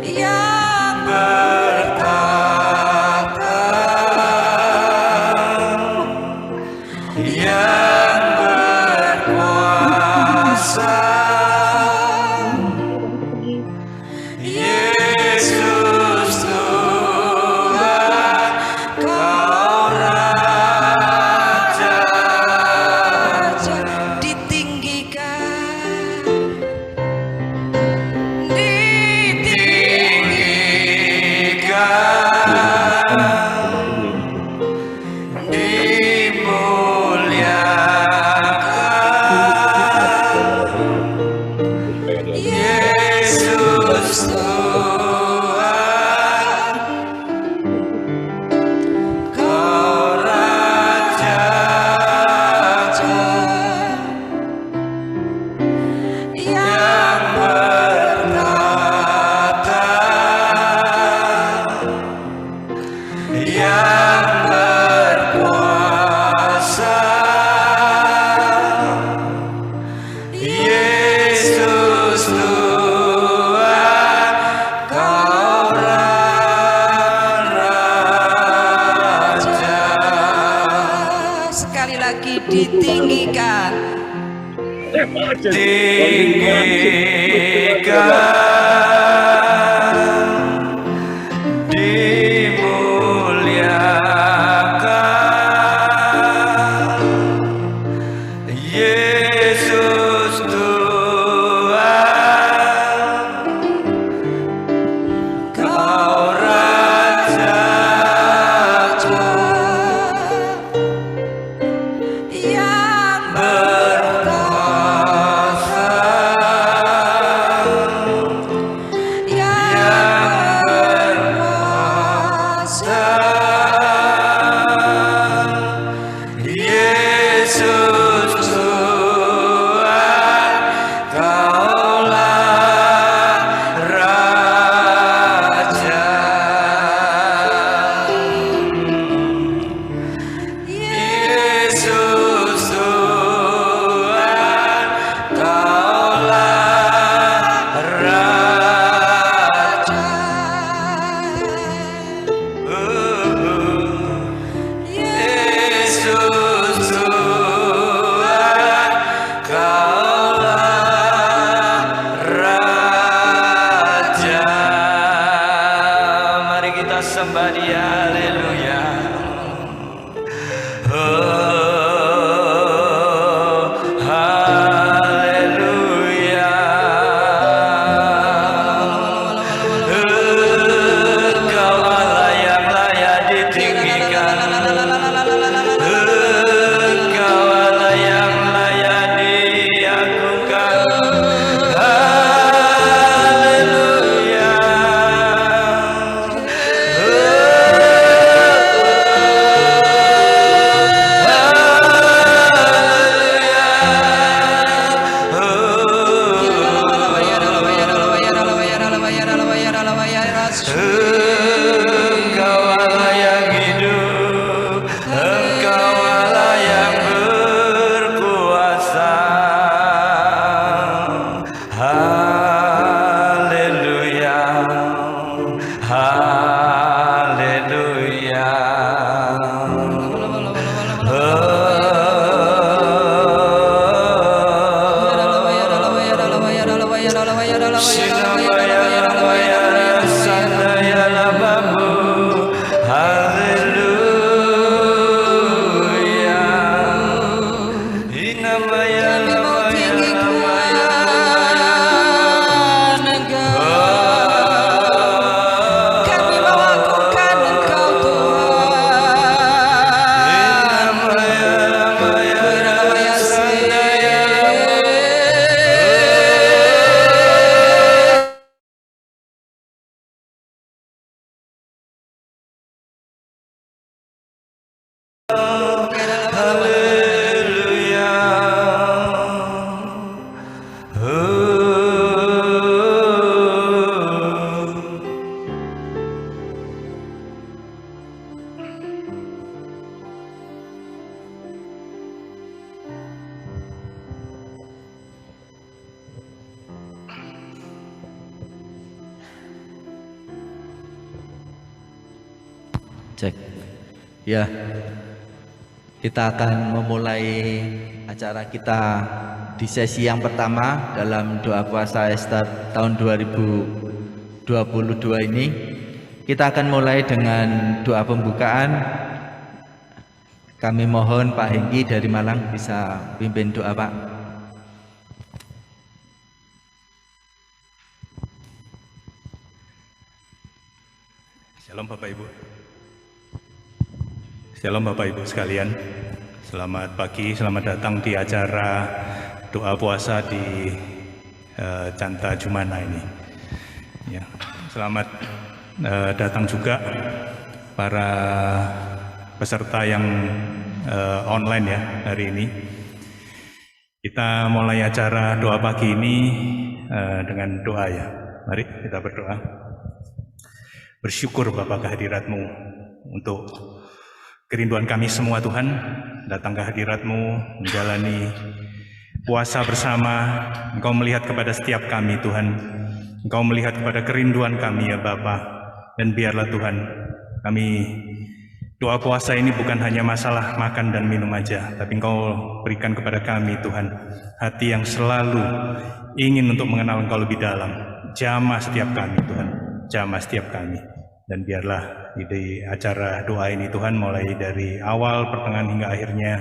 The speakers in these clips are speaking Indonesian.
yang bertata, yang berkuasa, Yesus Tuhan, Kau Raja, ditinggikan, dimuliakan, Yesus Tuhan, Kau Raja, yang bertata, yang berkuasa, Yesus Tuhan, Kau Raja. Sekali lagi ditinggikan, dimuliakan, Yesus Tuhan, Kau Raja, yang berkuasa, Cek. Ya, kita akan memulai acara kita di sesi yang pertama dalam doa puasa Ester tahun 2022 ini. Kita akan mulai dengan doa pembukaan. Kami mohon Pak Hengki dari Malang bisa pimpin doa, Pak. Shalom Bapak Ibu. Shalom Bapak Ibu sekalian. Selamat pagi, selamat datang di acara doa puasa di Canta Jumana ini. Ya, selamat datang juga para peserta yang online ya hari ini. Kita mulai acara doa pagi ini dengan doa ya. Mari kita berdoa. Bersyukur Bapa kehadirat-Mu untuk kerinduan kami semua Tuhan, datang ke hadirat-Mu, menjalani puasa bersama. Engkau melihat kepada setiap kami Tuhan, Engkau melihat kepada kerinduan kami ya Bapa. Dan biarlah Tuhan, kami doa puasa ini bukan hanya masalah makan dan minum aja, tapi Engkau berikan kepada kami Tuhan, hati yang selalu ingin untuk mengenal Engkau lebih dalam. Jamah setiap kami Tuhan, jamah setiap kami. Dan biarlah di acara doa ini Tuhan, mulai dari awal, pertengahan hingga akhirnya,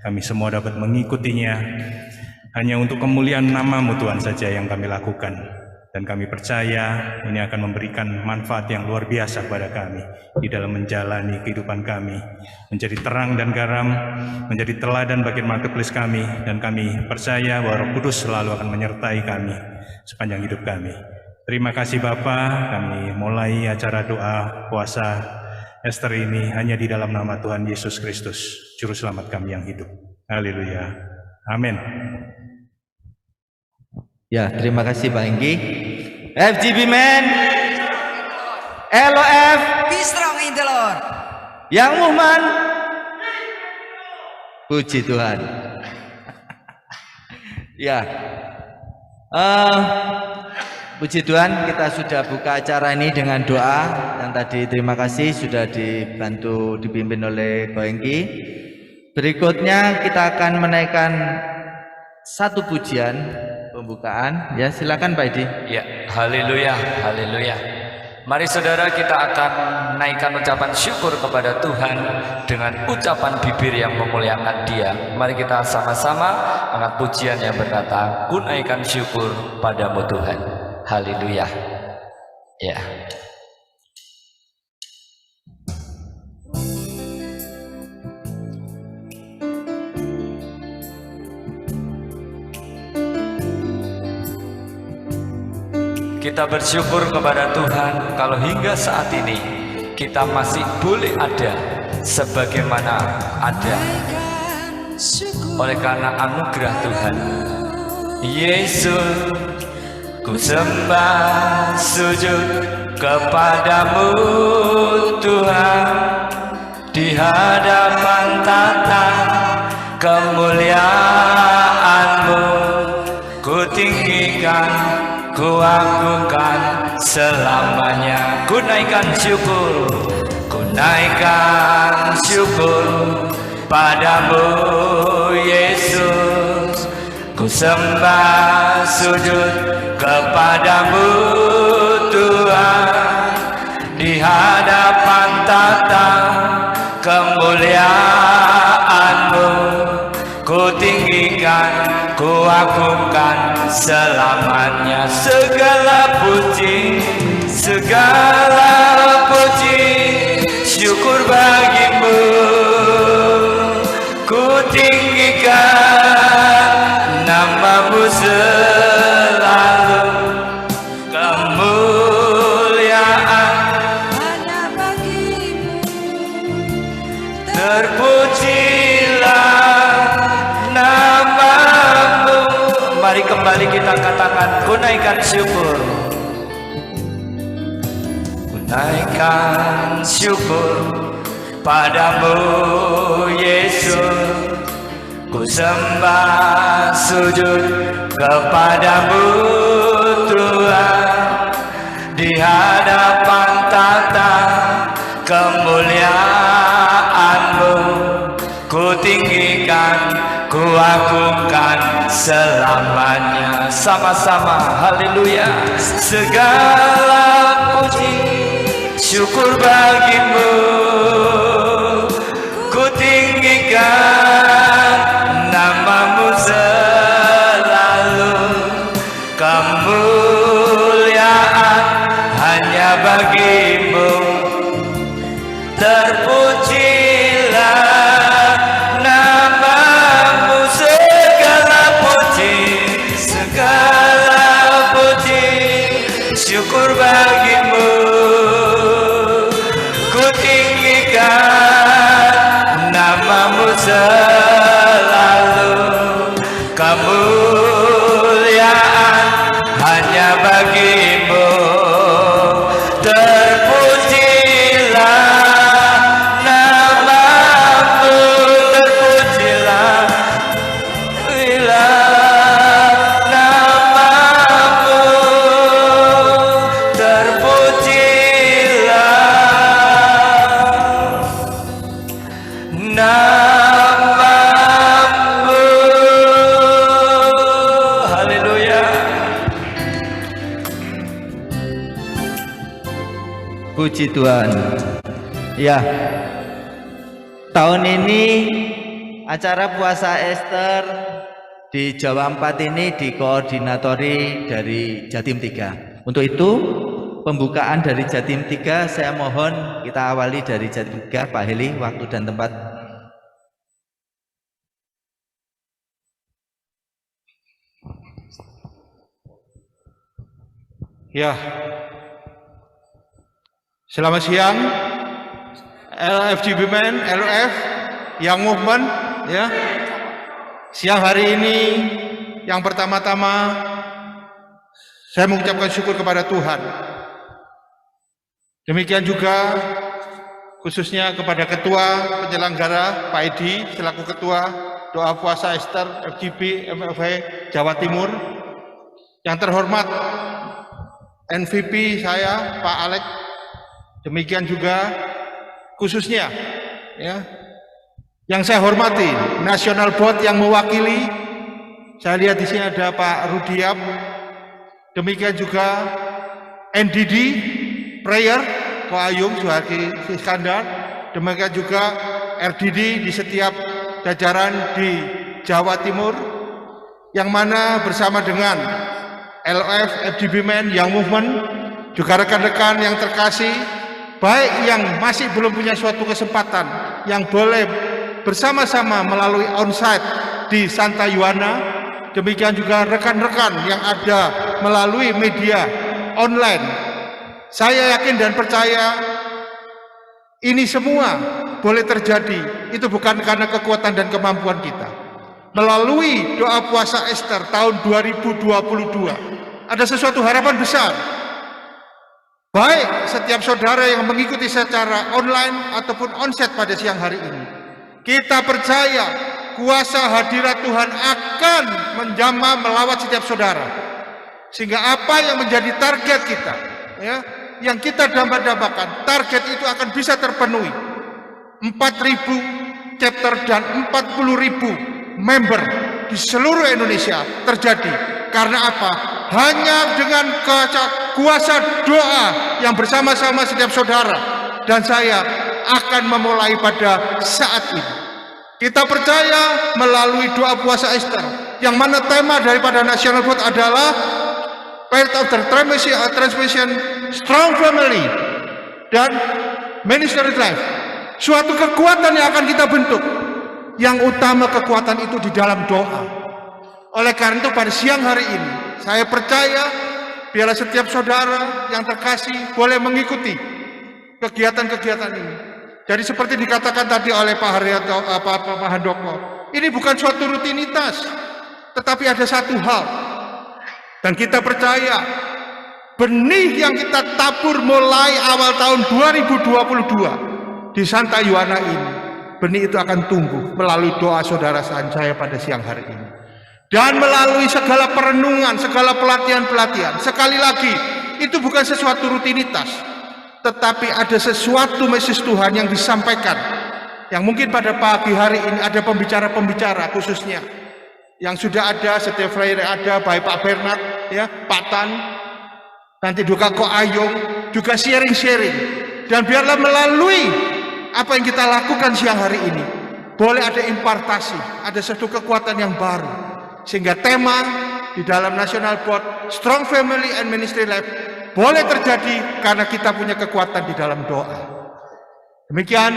kami semua dapat mengikutinya. Hanya untuk kemuliaan nama-Mu Tuhan saja yang kami lakukan. Dan kami percaya ini akan memberikan manfaat yang luar biasa kepada kami di dalam menjalani kehidupan kami, menjadi terang dan garam, menjadi teladan bagi marketplace kami. Dan kami percaya bahwa Roh Kudus selalu akan menyertai kami sepanjang hidup kami. Terima kasih Bapa, kami mulai acara doa puasa Ester ini hanya di dalam nama Tuhan Yesus Kristus, Juru Selamat kami yang hidup. Haleluya. Amin. Ya, terima kasih Pak Hengki. FGB Man, LOF, Be strong in the Lord. Yang Muhman. Puji Tuhan. Ya. Puji Tuhan, kita sudah buka acara ini dengan doa. Dan tadi terima kasih sudah dibantu dipimpin oleh Ko Hengki. Berikutnya kita akan menaikkan satu pujian pembukaan. Ya, silakan Pak Edi. Ya, haleluya, haleluya. Mari saudara, kita akan naikkan ucapan syukur kepada Tuhan dengan ucapan bibir yang memuliakan Dia. Mari kita sama-sama angkat pujian yang berkata, "Ku naikkan syukur padamu Tuhan." Haleluya. Ya. Kita bersyukur kepada Tuhan kalau hingga saat ini kita masih boleh ada sebagaimana ada oleh karena anugerah Tuhan. Yesus, ku sembah sujud kepadamu Tuhan, di hadapan tata kemuliaan-Mu. Ku tinggikan, ku agungkan selamanya. Ku naikkan syukur, ku naikkan syukur padamu Yesus. Ku sembah sujud kepadamu Tuhan, di hadapan tata kemuliaan-Mu. Ku tinggikan, ku agungkan selamanya. Segala puji, syukur bagimu. Ku tinggikan nama-Mu selalu. Kemuliaan Hanya bagimu. terpujilah nama-Mu. Mari kembali kita katakan, ku naikkan syukur. Ku naikkan syukur padamu Yesus. Ku sembah sujud kepadamu Tuhan, di hadapan tata kemuliaan ku agungkan selamanya. Sama-sama, haleluya. Segala puji syukur bagimu, ku tinggikan namamu selalu. Kemuliaan hanya bagimu, terpujilah namamu. Segala puji syukur bagimu, ku tinggikan namamu selalu. Kemuliaan hanya bagimu, terpujilah namamu, terpujilah namamu, terpujilah namamu. Haleluya. Puji Tuhan. Ya, tahun ini acara puasa Ester di Jawa 4 ini dikoordinatori dari Jatim 3. Untuk itu pembukaan dari Jatim 3 saya mohon kita awali dari Jatim 3. Pak Heli, waktu dan tempat. Ya, selamat siang LFGB Men, LF, Young Movement. Ya, siang hari ini yang pertama-tama saya mengucapkan syukur kepada Tuhan. Demikian juga khususnya kepada Ketua Penyelenggara Pak Edi selaku Ketua Doa Puasa Ester FGB MFH Jawa Timur. Yang terhormat MVP saya Pak Alex. Demikian juga khususnya ya, yang saya hormati National Board yang mewakili. Saya lihat di sini ada Pak Rudiap. Demikian juga NDD Prayer Ko Ayung Suhaki Iskandar. Demikian juga RDD di setiap jajaran di Jawa Timur, yang mana bersama dengan LF FGB Men Young Movement, juga rekan-rekan yang terkasih, baik yang masih belum punya suatu kesempatan yang boleh bersama-sama melalui onsite di Santa Yuana, demikian juga rekan-rekan yang ada melalui media online. Saya yakin dan percaya ini semua boleh terjadi, itu bukan karena kekuatan dan kemampuan kita. Melalui doa puasa Ester tahun 2022 ada sesuatu harapan besar, baik setiap saudara yang mengikuti secara online ataupun onsite pada siang hari ini. Kita percaya kuasa hadirat Tuhan akan menjamah melawat setiap saudara, sehingga apa yang menjadi target kita, ya, yang kita dambakan, target itu akan bisa terpenuhi. 4.000 chapter dan 40.000 member di seluruh Indonesia terjadi. Karena apa? Hanya dengan kuasa doa yang bersama-sama setiap saudara dan saya akan memulai pada saat ini. Kita percaya melalui doa puasa Ester, yang mana tema daripada National Board adalah Part of the Transmission, Strong Family dan Ministry Life. Suatu kekuatan yang akan kita bentuk, yang utama kekuatan itu di dalam doa. Oleh karena itu pada siang hari ini saya percaya biarlah setiap saudara yang terkasih boleh mengikuti kegiatan-kegiatan ini. Jadi seperti dikatakan tadi oleh Pak Haryanto, Pak Handoko, ini bukan suatu rutinitas, tetapi ada satu hal, dan kita percaya benih yang kita tabur mulai awal tahun 2022 di Santa Yuana ini, benih itu akan tumbuh melalui doa saudara saya pada siang hari ini. Dan melalui segala perenungan, segala pelatihan-pelatihan. Sekali lagi, itu bukan sesuatu rutinitas, tetapi ada sesuatu message Tuhan yang disampaikan yang mungkin pada pagi hari ini ada pembicara-pembicara khususnya yang sudah ada, setiap Freire ada, baik Pak Bernard, ya, Pak Tan, nanti juga Ko Ayung, juga sharing-sharing. Dan biarlah melalui apa yang kita lakukan siang hari ini, boleh ada impartasi, ada satu kekuatan yang baru, sehingga tema di dalam National Board Strong Family and Ministry Life boleh terjadi karena kita punya kekuatan di dalam doa. Demikian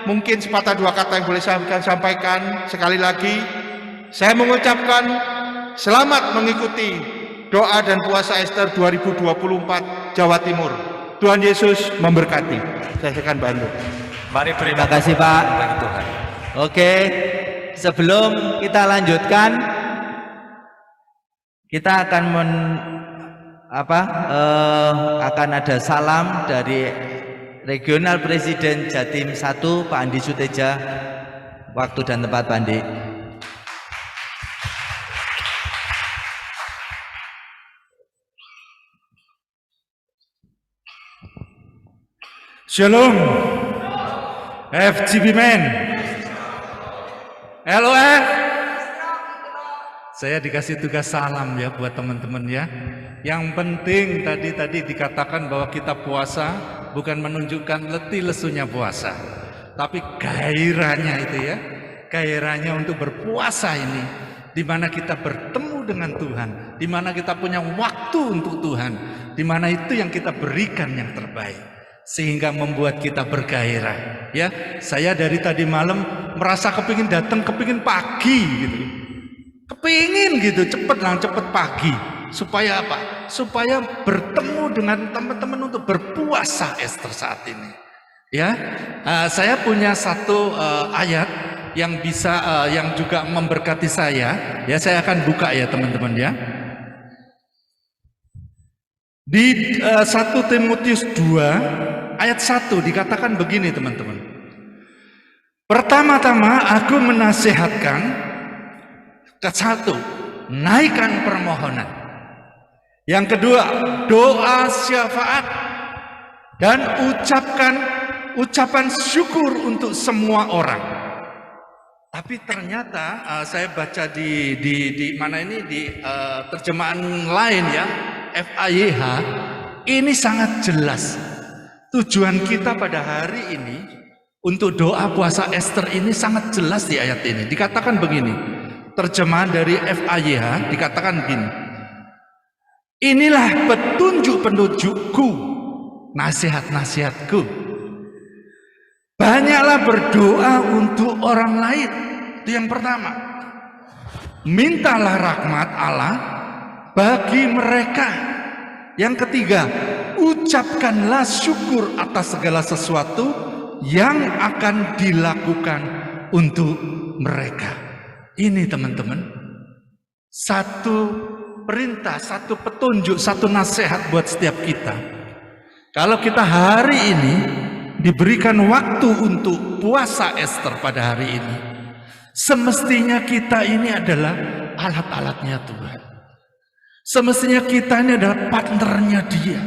mungkin sepatah dua kata yang boleh saya sampaikan. Sekali lagi saya mengucapkan selamat mengikuti doa dan puasa Ester 2024 Jawa Timur. Tuhan Yesus memberkati. Saya akan bantu. Mari beri Terima kasih, Pak. bagi Tuhan. Oke, sebelum kita lanjutkan, kita akan akan ada salam dari Regional Presiden Jatim 1 Pak Andi Suteja. Waktu dan tempat, Pak Andi. Shalom, FGB Men, LOF. Saya dikasih tugas salam ya buat teman-teman ya. Yang penting tadi dikatakan bahwa kita puasa bukan menunjukkan letih lesunya puasa, tapi gairahnya itu ya, gairahnya untuk berpuasa ini, di mana kita bertemu dengan Tuhan, di mana kita punya waktu untuk Tuhan, di mana itu yang kita berikan yang terbaik. Sehingga membuat kita bergairah ya. Saya dari tadi malam merasa kepingin datang, kepingin pagi gitu, kepingin gitu cepet pagi. Supaya apa? Supaya bertemu dengan teman-teman untuk berpuasa Ester saat ini ya. Saya punya satu ayat yang bisa yang juga memberkati saya ya. Saya akan buka ya teman-teman ya. Di 1 Timotius 2 ayat 1 dikatakan begini teman-teman. Pertama-tama aku menasihatkan ke satu, naikkan permohonan. Yang kedua, doa syafaat. Dan ucapan syukur untuk semua orang. Tapi ternyata saya baca di mana ini di terjemahan lain ya, FAYH, ini sangat jelas. Tujuan kita pada hari ini untuk doa puasa Ester ini sangat jelas di ayat ini. Dikatakan begini, terjemahan dari FAYH dikatakan begini. Inilah petunjuk-petunjukku, nasihat-nasihatku. Banyaklah berdoa untuk orang lain. Itu yang pertama. Mintalah rahmat Allah bagi mereka. Yang ketiga, ucapkanlah syukur atas segala sesuatu yang akan dilakukan untuk mereka. Ini teman-teman, satu perintah, satu petunjuk, satu nasihat buat setiap kita. Kalau kita hari ini diberikan waktu untuk puasa Ester pada hari ini, semestinya kita ini adalah alat-alatnya Tuhan. Semestinya kita ini adalah partnernya Dia.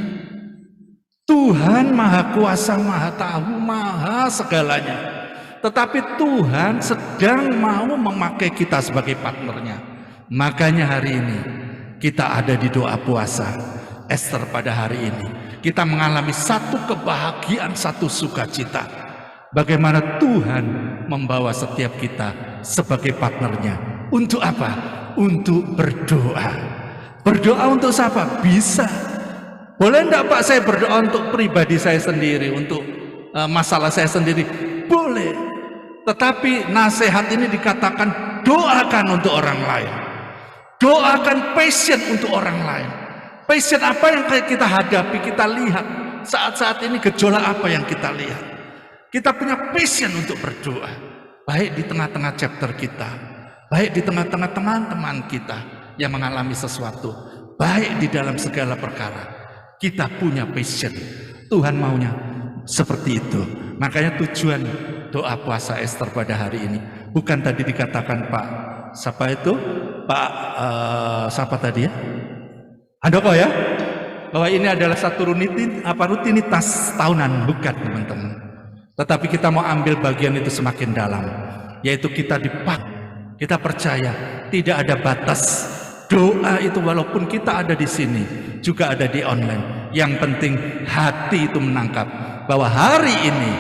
Tuhan Maha Kuasa, Maha Tahu, Maha segalanya. Tetapi Tuhan sedang mau memakai kita sebagai partnernya. Makanya hari ini kita ada di doa puasa Ester pada hari ini. Kita mengalami satu kebahagiaan, satu sukacita. Bagaimana Tuhan membawa setiap kita sebagai partnernya. Untuk apa? Untuk berdoa. Berdoa untuk siapa? Bisa. Boleh enggak Pak saya berdoa untuk pribadi saya sendiri, untuk masalah saya sendiri? Boleh. Tetapi nasihat ini dikatakan doakan untuk orang lain. Doakan passion untuk orang lain. Passion apa yang kita hadapi, kita lihat. Saat-saat ini gejolak apa yang kita lihat. Kita punya passion untuk berdoa. Baik di tengah-tengah chapter kita. Baik di tengah-tengah teman-teman kita yang mengalami sesuatu, baik di dalam segala perkara, kita punya passion. Tuhan maunya seperti itu. Makanya tujuan doa puasa Ester pada hari ini bukan tadi dikatakan Pak siapa itu, Pak siapa tadi ya, Handoko ya, bahwa ini adalah satu rutinitas tahunan, bukan teman-teman. Tetapi kita mau ambil bagian itu semakin dalam, yaitu kita kita percaya tidak ada batas. Doa itu walaupun kita ada di sini, juga ada di online. Yang penting hati itu menangkap bahwa hari ini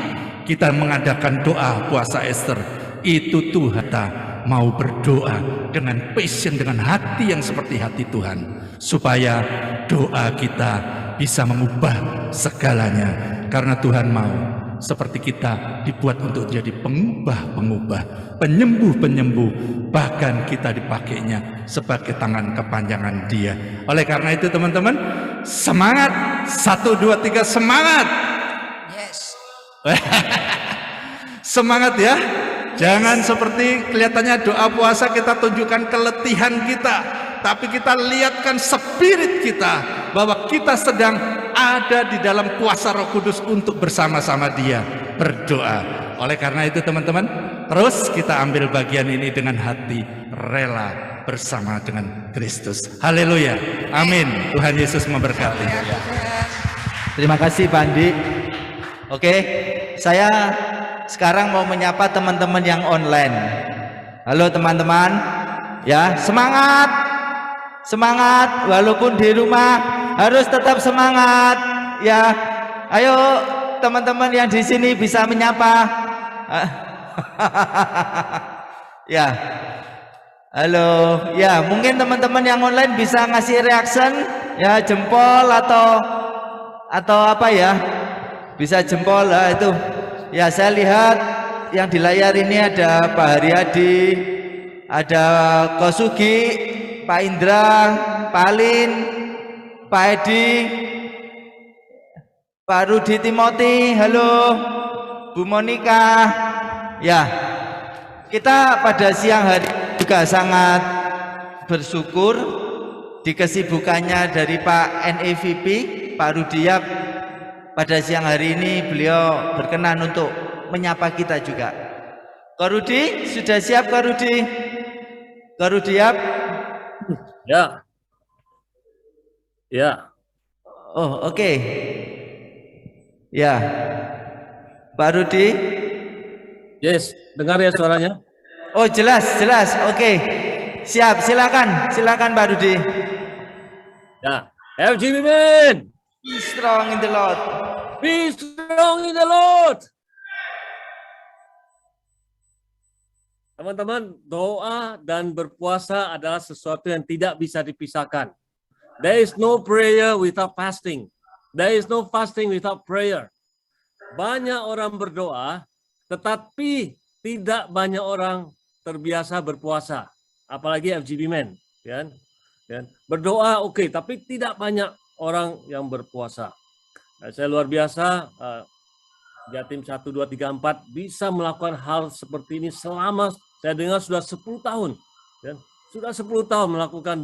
kita mengadakan doa puasa Ester. Itu Tuhan kita mau berdoa dengan passion, dengan hati yang seperti hati Tuhan, supaya doa kita bisa mengubah segalanya. Karena Tuhan mau seperti kita dibuat untuk jadi pengubah-pengubah, penyembuh-penyembuh, bahkan kita dipakainya sebagai tangan kepanjangan Dia. Oleh karena itu teman-teman, semangat, 1, 2, 3, semangat. Yes. Semangat ya. Jangan seperti kelihatannya doa puasa kita tunjukkan keletihan kita, tapi kita lihatkan spirit kita bahwa kita sedang ada di dalam kuasa Roh Kudus untuk bersama-sama Dia berdoa. Oleh karena itu teman-teman, terus kita ambil bagian ini dengan hati rela bersama dengan Kristus. Haleluya. Amin. Tuhan Yesus memberkati. Terima kasih Pak Andi. Oke, saya sekarang mau menyapa teman-teman yang online. Halo teman-teman, ya semangat, semangat, walaupun di rumah harus tetap semangat, ya. Ayo teman-teman yang di sini bisa menyapa. Ya, halo, ya mungkin teman-teman yang online bisa ngasih reaction, ya jempol atau apa ya, bisa jempol lah itu. Ya saya lihat yang di layar ini ada Pak Haryadi, ada Kosugi, Pak Indra, Pak Alin, Pak Edi, Pak Rudi Timoti, halo, Bu Monika. Ya, kita pada siang hari juga sangat bersyukur di kesibukannya dari Pak NEVP, Pak Rudiap. Pada siang hari ini beliau berkenan untuk menyapa kita juga. Kak Rudi, sudah siap Kak Rudi? Kak Rudiap? Ya. Ya. Oh, oke. Ya. Pak Rudi? Yes, dengar ya suaranya? Oh, jelas, jelas. Oke. Siap, silakan Pak Rudi. Ya. FGB men. Be strong in the Lord. Be strong in the Lord. Teman-teman, doa dan berpuasa adalah sesuatu yang tidak bisa dipisahkan. There is no prayer without fasting. There is no fasting without prayer. Banyak orang berdoa, tetapi tidak banyak orang terbiasa berpuasa. Apalagi FGB men, kan? Berdoa oke, tapi tidak banyak orang yang berpuasa. Nah, saya luar biasa, Jatim 1, 2, 3, 4 bisa melakukan hal seperti ini selama saya dengar sudah 10 tahun. Dan sudah 10 tahun melakukan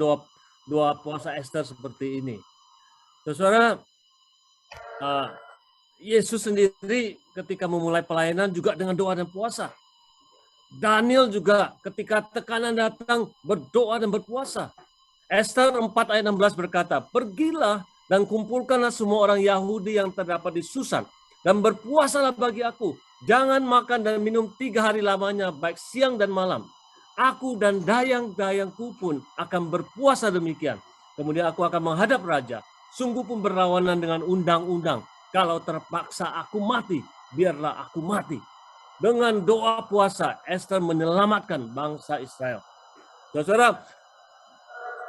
doa puasa Ester seperti ini. Saudara, Yesus sendiri ketika memulai pelayanan juga dengan doa dan puasa. Daniel juga ketika tekanan datang berdoa dan berpuasa. Ester 4 ayat 16 berkata, pergilah dan kumpulkanlah semua orang Yahudi yang terdapat di Susan dan berpuasalah bagi aku. Jangan makan dan minum 3 hari lamanya, baik siang dan malam. Aku dan dayang-dayangku pun akan berpuasa demikian. Kemudian aku akan menghadap raja. Sungguh pun berlawanan dengan undang-undang. Kalau terpaksa aku mati, biarlah aku mati. Dengan doa puasa, Ester menyelamatkan bangsa Israel. Saudara,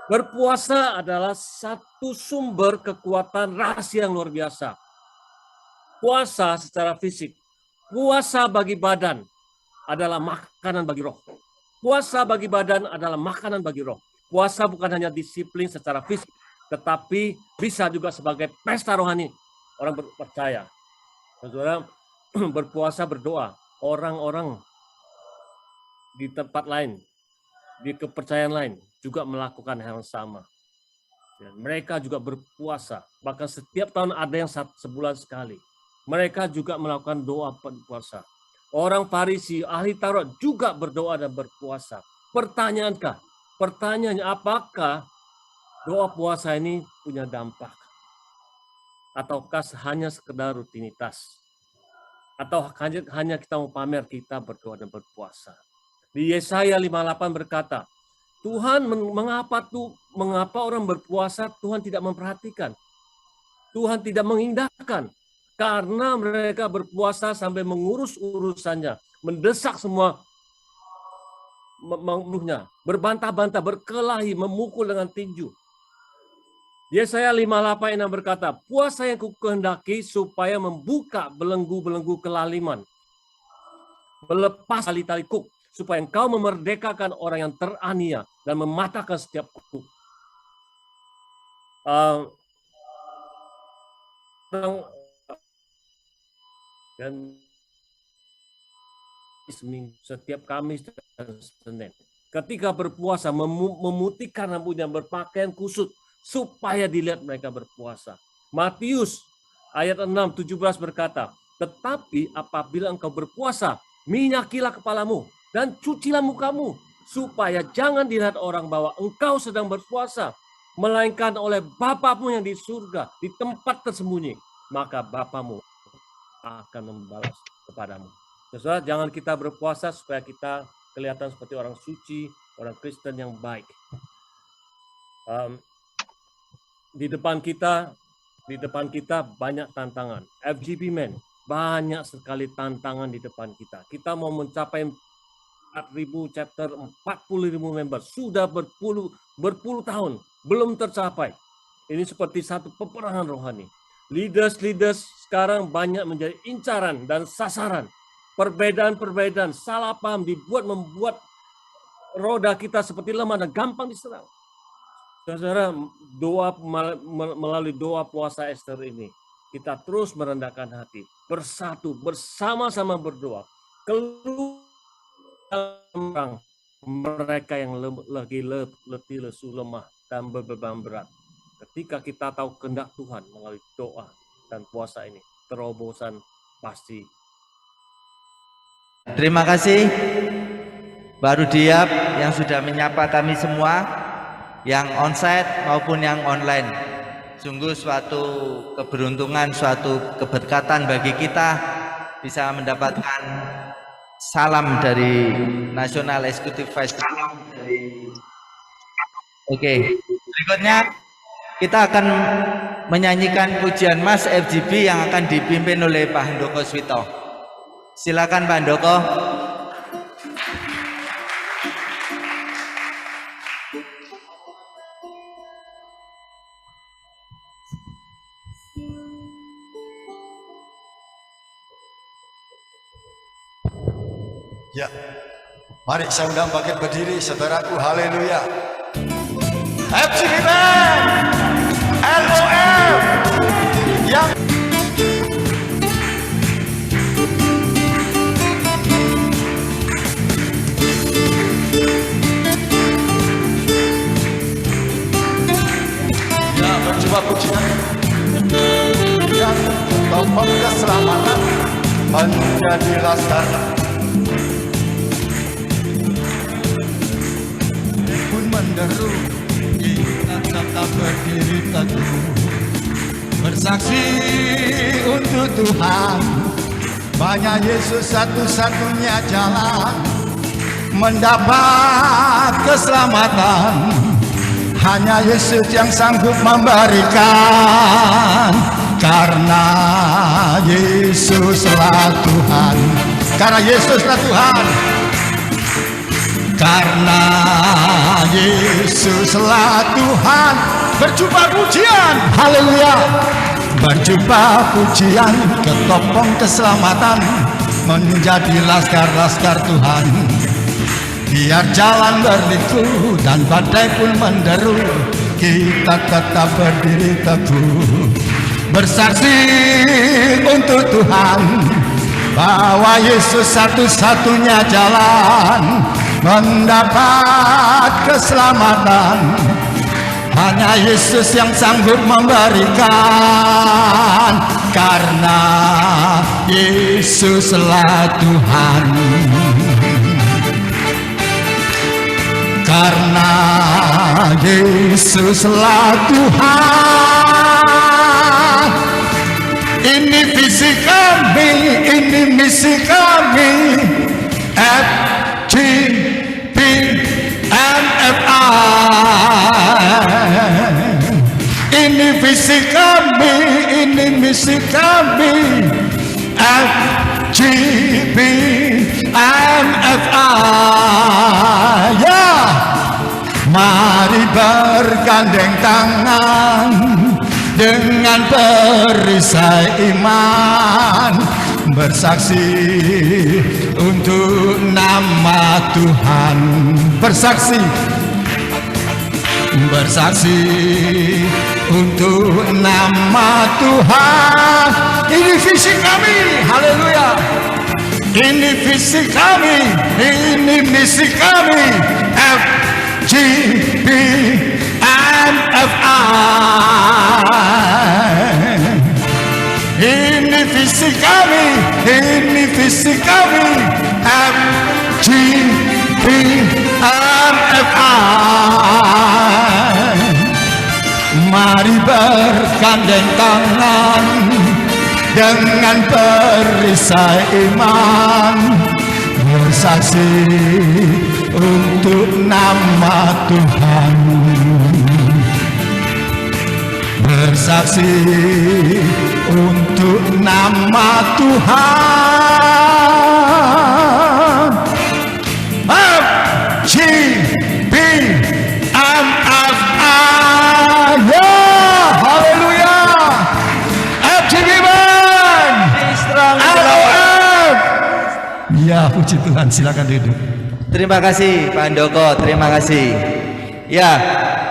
berpuasa adalah satu sumber kekuatan rahasia yang luar biasa. Puasa secara fisik, puasa bagi badan adalah makanan bagi roh. Puasa bagi badan adalah makanan bagi roh. Puasa bukan hanya disiplin secara fisik, tetapi bisa juga sebagai pesta rohani orang percaya. Saudara, berpuasa berdoa, orang-orang di tempat lain, di kepercayaan lain juga melakukan hal yang sama. Dan mereka juga berpuasa. Bahkan setiap tahun ada yang sebulan sekali. Mereka juga melakukan doa puasa. Orang Farisi, ahli Taurat juga berdoa dan berpuasa. Pertanyaannya, apakah doa puasa ini punya dampak? Ataukah hanya sekedar rutinitas? Atau hanya kita mau pamer kita berdoa dan berpuasa? Di Yesaya 58 berkata, Tuhan, mengapa orang berpuasa Tuhan tidak memperhatikan? Tuhan tidak mengindahkan. Karena mereka berpuasa sampai mengurus urusannya, mendesak semua makhluknya, berbantah-bantah, berkelahi, memukul dengan tinju. Yesaya 58 yang berkata, puasa yang kukehendaki supaya membuka belenggu-belenggu kelaliman, melepas tali-tali kuk, supaya engkau memerdekakan orang yang teraniaya dan mematahkan setiap kuk. Dan setiap Kamis dan Senin, ketika berpuasa, memutihkan rambutnya, berpakaian kusut, supaya dilihat mereka berpuasa. Matius ayat 6-17 berkata, tetapi apabila engkau berpuasa, minyakilah kepalamu dan cucilah mukamu, supaya jangan dilihat orang bahwa engkau sedang berpuasa, melainkan oleh Bapamu yang di surga, di tempat tersembunyi, maka Bapamu akan membalas kepadamu. Saudara, jangan kita berpuasa supaya kita kelihatan seperti orang suci, orang Kristen yang baik. Di depan kita banyak tantangan. FGP Men, banyak sekali tantangan di depan kita. Kita mau mencapai 4.000 chapter, 40.000 member, sudah berpuluh tahun, belum tercapai. Ini seperti satu peperangan rohani. Leaders sekarang banyak menjadi incaran dan sasaran. Perbedaan-perbedaan, salah paham membuat roda kita seperti lemah dan gampang diserang. Saudara, melalui doa puasa Ester ini, kita terus merendahkan hati, bersatu, bersama-sama berdoa. Keluar mereka yang lagi letih, lesu, lemah, dan berbeban berat. Ketika kita tahu kehendak Tuhan melalui doa dan puasa ini, terobosan pasti. Terima kasih Baru Diab yang sudah menyapa kami semua, yang onsite maupun yang online. Sungguh suatu keberuntungan, suatu keberkatan bagi kita bisa mendapatkan salam dari National Executive Vice President. Oke, berikutnya kita akan menyanyikan pujian Mas FGB yang akan dipimpin oleh Pak Handoko Swito. Silakan Pak Handoko. Ya, mari saya undang bangkit berdiri, saudaraku, haleluya. FGB Band, LOL, yang ya berjumpa pujian yang topeng keselamatan menjadi laskar. Menderu, kita tetap berdiri teguh, bersaksi untuk Tuhan. Hanya Yesus satu-satunya jalan mendapat keselamatan. Hanya Yesus yang sanggup memberikan, karena Yesuslah Tuhan. Karena Yesuslah Tuhan. Karena Yesuslah Tuhan. Berjumpa pujian, haleluya. Berjumpa pujian, ketopong keselamatan menjadi laskar-laskar Tuhan. Biar jalan berliku dan badai pun menderu, kita tetap berdiri teguh, bersaksi untuk Tuhan bahwa Yesus satu-satunya jalan mendapat keselamatan. Hanya Yesus yang sanggup memberikan, karena Yesuslah Tuhan. Karena Yesuslah Tuhan. Ini visi kami, ini misi kami FGP MFI. Ini visi kami, ini misi kami FGP MFI. Ya, mari bergandeng tangan dengan perisai iman, bersaksi untuk nama Tuhan, bersaksi untuk nama Tuhan. Ini visi kami, haleluya. Ini visi kami, ini misi kami FGP MFI. Ini visi kami, ini visi kami FGP MFI. Mari bergandeng tangan dengan perisai iman, bersaksi untuk nama Tuhan, bersaksi untuk nama Tuhan. FGP MFI. Ya, haleluya. FGP Band. Ya, puji Tuhan, silakan duduk. Terima kasih Pak Handoko, terima kasih. Ya,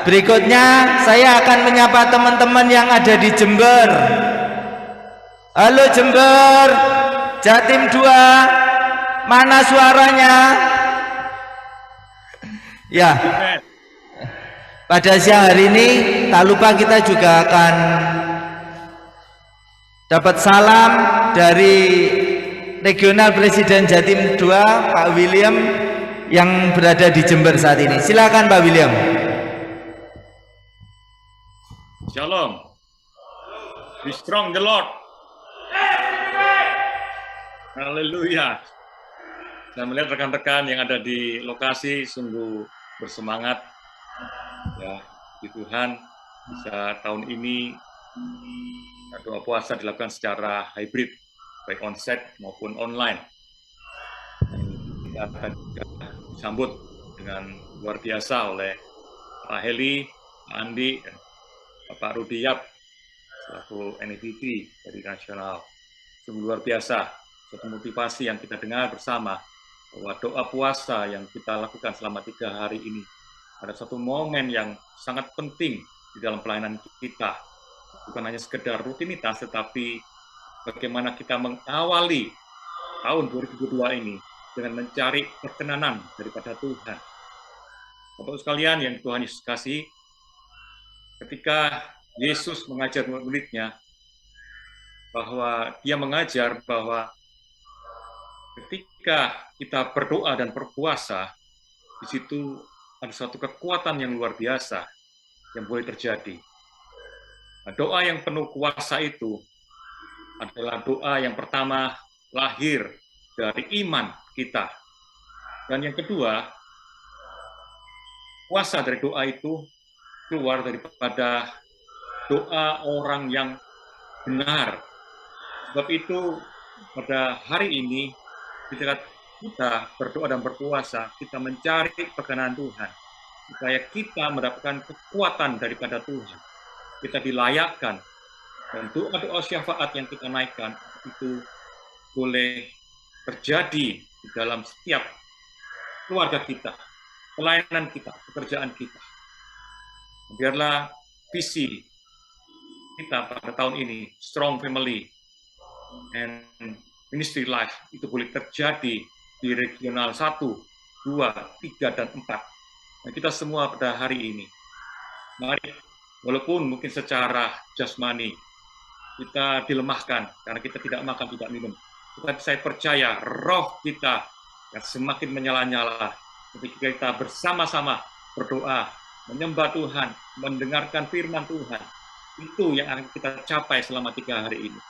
berikutnya saya akan menyapa teman-teman yang ada di Jember. Halo Jember, Jatim 2, mana suaranya? Ya, pada siang hari ini tak lupa kita juga akan dapat salam dari Regional Presiden Jatim 2 Pak William yang berada di Jember saat ini. Silakan Pak William. Shalom. Be strong the Lord. Haleluya. Saya melihat rekan-rekan yang ada di lokasi sungguh bersemangat. Ya, di Tuhan bisa tahun ini doa puasa dilakukan secara hybrid, baik onsite maupun online. Kita akan disambut dengan luar biasa oleh Pak Heli, Pak Andi, dan Bapak Rudi Yap selaku NEVP dari nasional. Sungguh luar biasa, suatu motivasi yang kita dengar bersama bahwa doa puasa yang kita lakukan selama 3 hari ini ada satu momen yang sangat penting di dalam pelayanan kita. Bukan hanya sekedar rutinitas, tetapi bagaimana kita mengawali tahun 2022 ini dengan mencari perkenanan daripada Tuhan. Bapak sekalian yang Tuhan Yesus kasih, ketika Yesus mengajar murid-muridnya, bahwa dia mengajar bahwa ketika kita berdoa dan berpuasa, di situ ada suatu kekuatan yang luar biasa yang boleh terjadi. Nah, doa yang penuh kuasa itu adalah doa yang pertama lahir dari iman kita. Dan yang kedua, kuasa dari doa itu keluar daripada doa orang yang benar. Sebab itu pada hari ini ketika kita berdoa dan berpuasa, kita mencari perkenan Tuhan supaya kita mendapatkan kekuatan daripada Tuhan. Kita dilayakkan dan doa-doa syafaat yang kita naikkan itu boleh terjadi di dalam setiap keluarga kita, pelayanan kita, pekerjaan kita. Biarlah visi kita pada tahun ini, Strong Family and Ministry Life, itu boleh terjadi di regional 1, 2, 3, dan 4. Nah, kita semua pada hari ini, mari, walaupun mungkin secara jasmani, kita dilemahkan, karena kita tidak makan, tidak minum. Tetapi saya percaya, roh kita yang semakin menyala-nyala, ketika kita bersama-sama berdoa, menyembah Tuhan, mendengarkan firman Tuhan, itu yang akan kita capai selama 3 hari ini.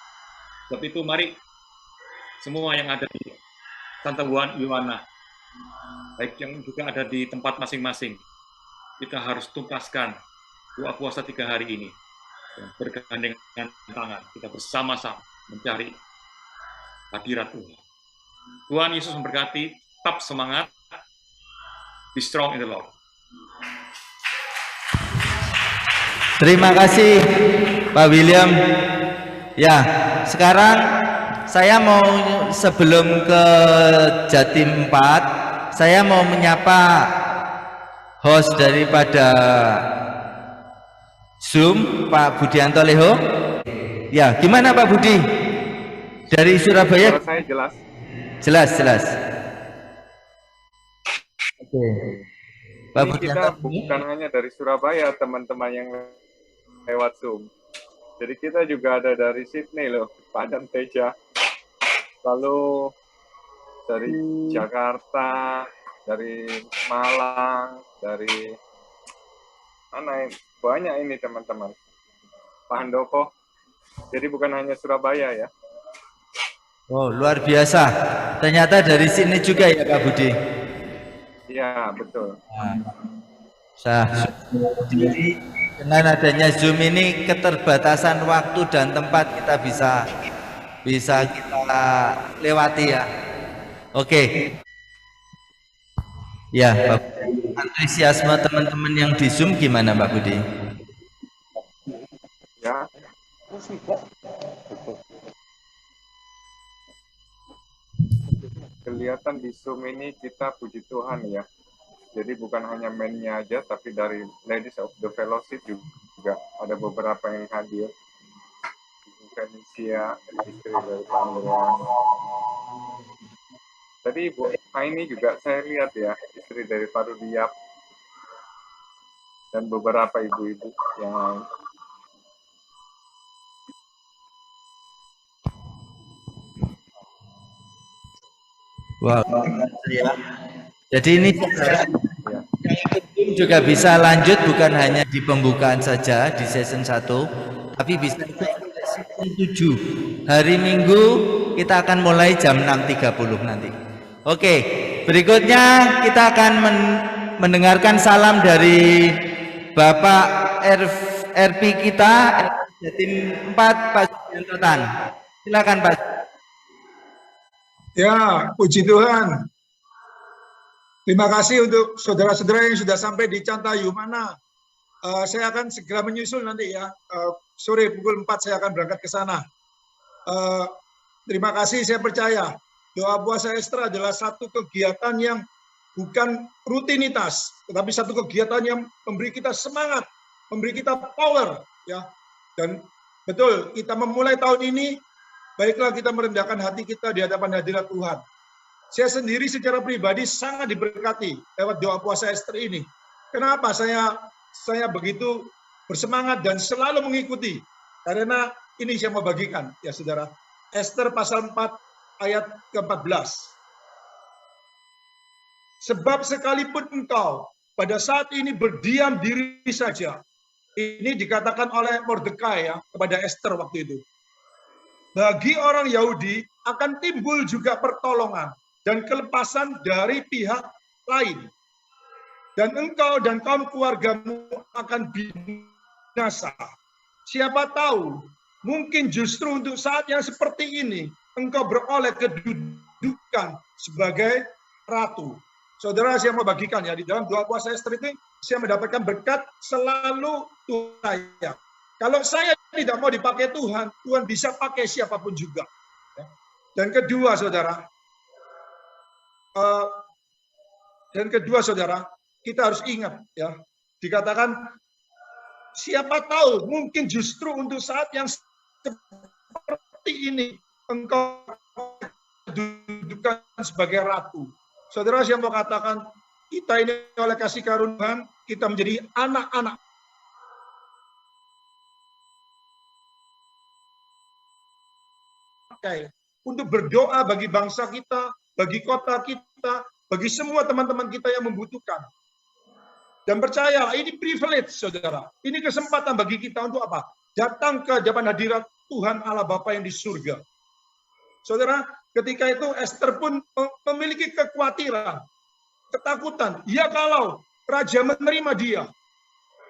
Sebab itu mari semua yang ada di Santa Yuana, baik yang juga ada di tempat masing-masing. Kita harus tuntaskan doa puasa 3 hari ini. Bergandengan tangan, kita bersama-sama mencari hadirat Tuhan. Tuhan Yesus memberkati, tetap semangat, be strong in the Lord. Terima kasih Pak William. Ya, sekarang saya mau sebelum ke Jatim 4, saya mau menyapa host daripada Zoom, Pak Budianto Leho. Ya, gimana Pak Budi? Dari Surabaya? Suara saya jelas. Jelas. Oke. Pak Ini Budianto. kita bukan hanya dari Surabaya, teman-teman yang lewat Zoom. Jadi kita juga ada dari Sydney loh, Pak Dan Teja. Lalu dari Jakarta, dari Malang, dari mana ini? Banyak ini teman-teman. Pak Handoko. Jadi bukan hanya Surabaya ya. Oh, luar biasa. Ternyata dari sini juga ya Pak Budi. Iya, betul. Jadi dengan adanya Zoom ini keterbatasan waktu dan tempat kita bisa kita lewati ya. Oke. Ya, Pak Budi. Antusiasme teman-teman yang di Zoom gimana Pak Budi? Ya. Kelihatan di Zoom ini kita puji Tuhan ya. Jadi bukan hanya men-nya aja, tapi dari Ladies of the Fellowship juga ada beberapa yang hadir. Ibu Felicia, istri dari Pangeran. Tadi Ibu Aini juga saya lihat ya, istri dari Parudiap. Dan beberapa ibu-ibu yang lain. Wow. Jadi ini juga bisa lanjut bukan hanya di pembukaan saja di season 1, tapi bisa ke season 7. Hari Minggu kita akan mulai jam 6.30 nanti. Oke, berikutnya kita akan mendengarkan salam dari Bapak RP kita Jatim 4 Pak Sugianto Tan. Silakan Pak. Ya, puji Tuhan. Terima kasih untuk saudara-saudara yang sudah sampai di Canta Yuana. Saya akan segera menyusul nanti ya. Sore pukul 4 saya akan berangkat ke sana. Terima kasih, saya percaya doa puasa Ester adalah satu kegiatan yang bukan rutinitas, tetapi satu kegiatan yang memberi kita semangat, memberi kita power ya. Dan betul, kita memulai tahun ini, baiklah kita merendahkan hati kita di hadapan hadirat Tuhan. Saya sendiri secara pribadi sangat diberkati lewat doa puasa Ester ini. Kenapa saya begitu bersemangat dan selalu mengikuti? Karena ini saya mau bagikan ya saudara. Ester pasal 4 ayat ke-14. Sebab sekalipun engkau pada saat ini berdiam diri saja. Ini dikatakan oleh Mordekai ya kepada Ester waktu itu. Bagi orang Yahudi akan timbul juga pertolongan dan kelepasan dari pihak lain. Dan engkau dan kaum keluargamu akan binasa. Siapa tahu, mungkin justru untuk saat yang seperti ini, engkau beroleh kedudukan sebagai ratu. Saudara, saya mau bagikan ya, di dalam doa puasa Ester itu, saya mendapatkan berkat selalu Tuhan saya. Kalau saya tidak mau dipakai Tuhan, Tuhan bisa pakai siapapun juga. Dan kedua, saudara, kita harus ingat ya, dikatakan siapa tahu mungkin justru untuk saat yang seperti ini engkau dudukan sebagai ratu. Saudara, saya mau katakan kita ini oleh kasih karunia kita menjadi anak-anak untuk berdoa bagi bangsa kita, bagi kota kita, bagi semua teman-teman kita yang membutuhkan. Dan percayalah, ini privilege, saudara. Ini kesempatan bagi kita untuk apa? Datang ke hadapan hadirat Tuhan Allah Bapa yang di surga. Saudara, Ketika itu Esther pun memiliki kekhawatiran, ketakutan. Ya kalau raja menerima dia.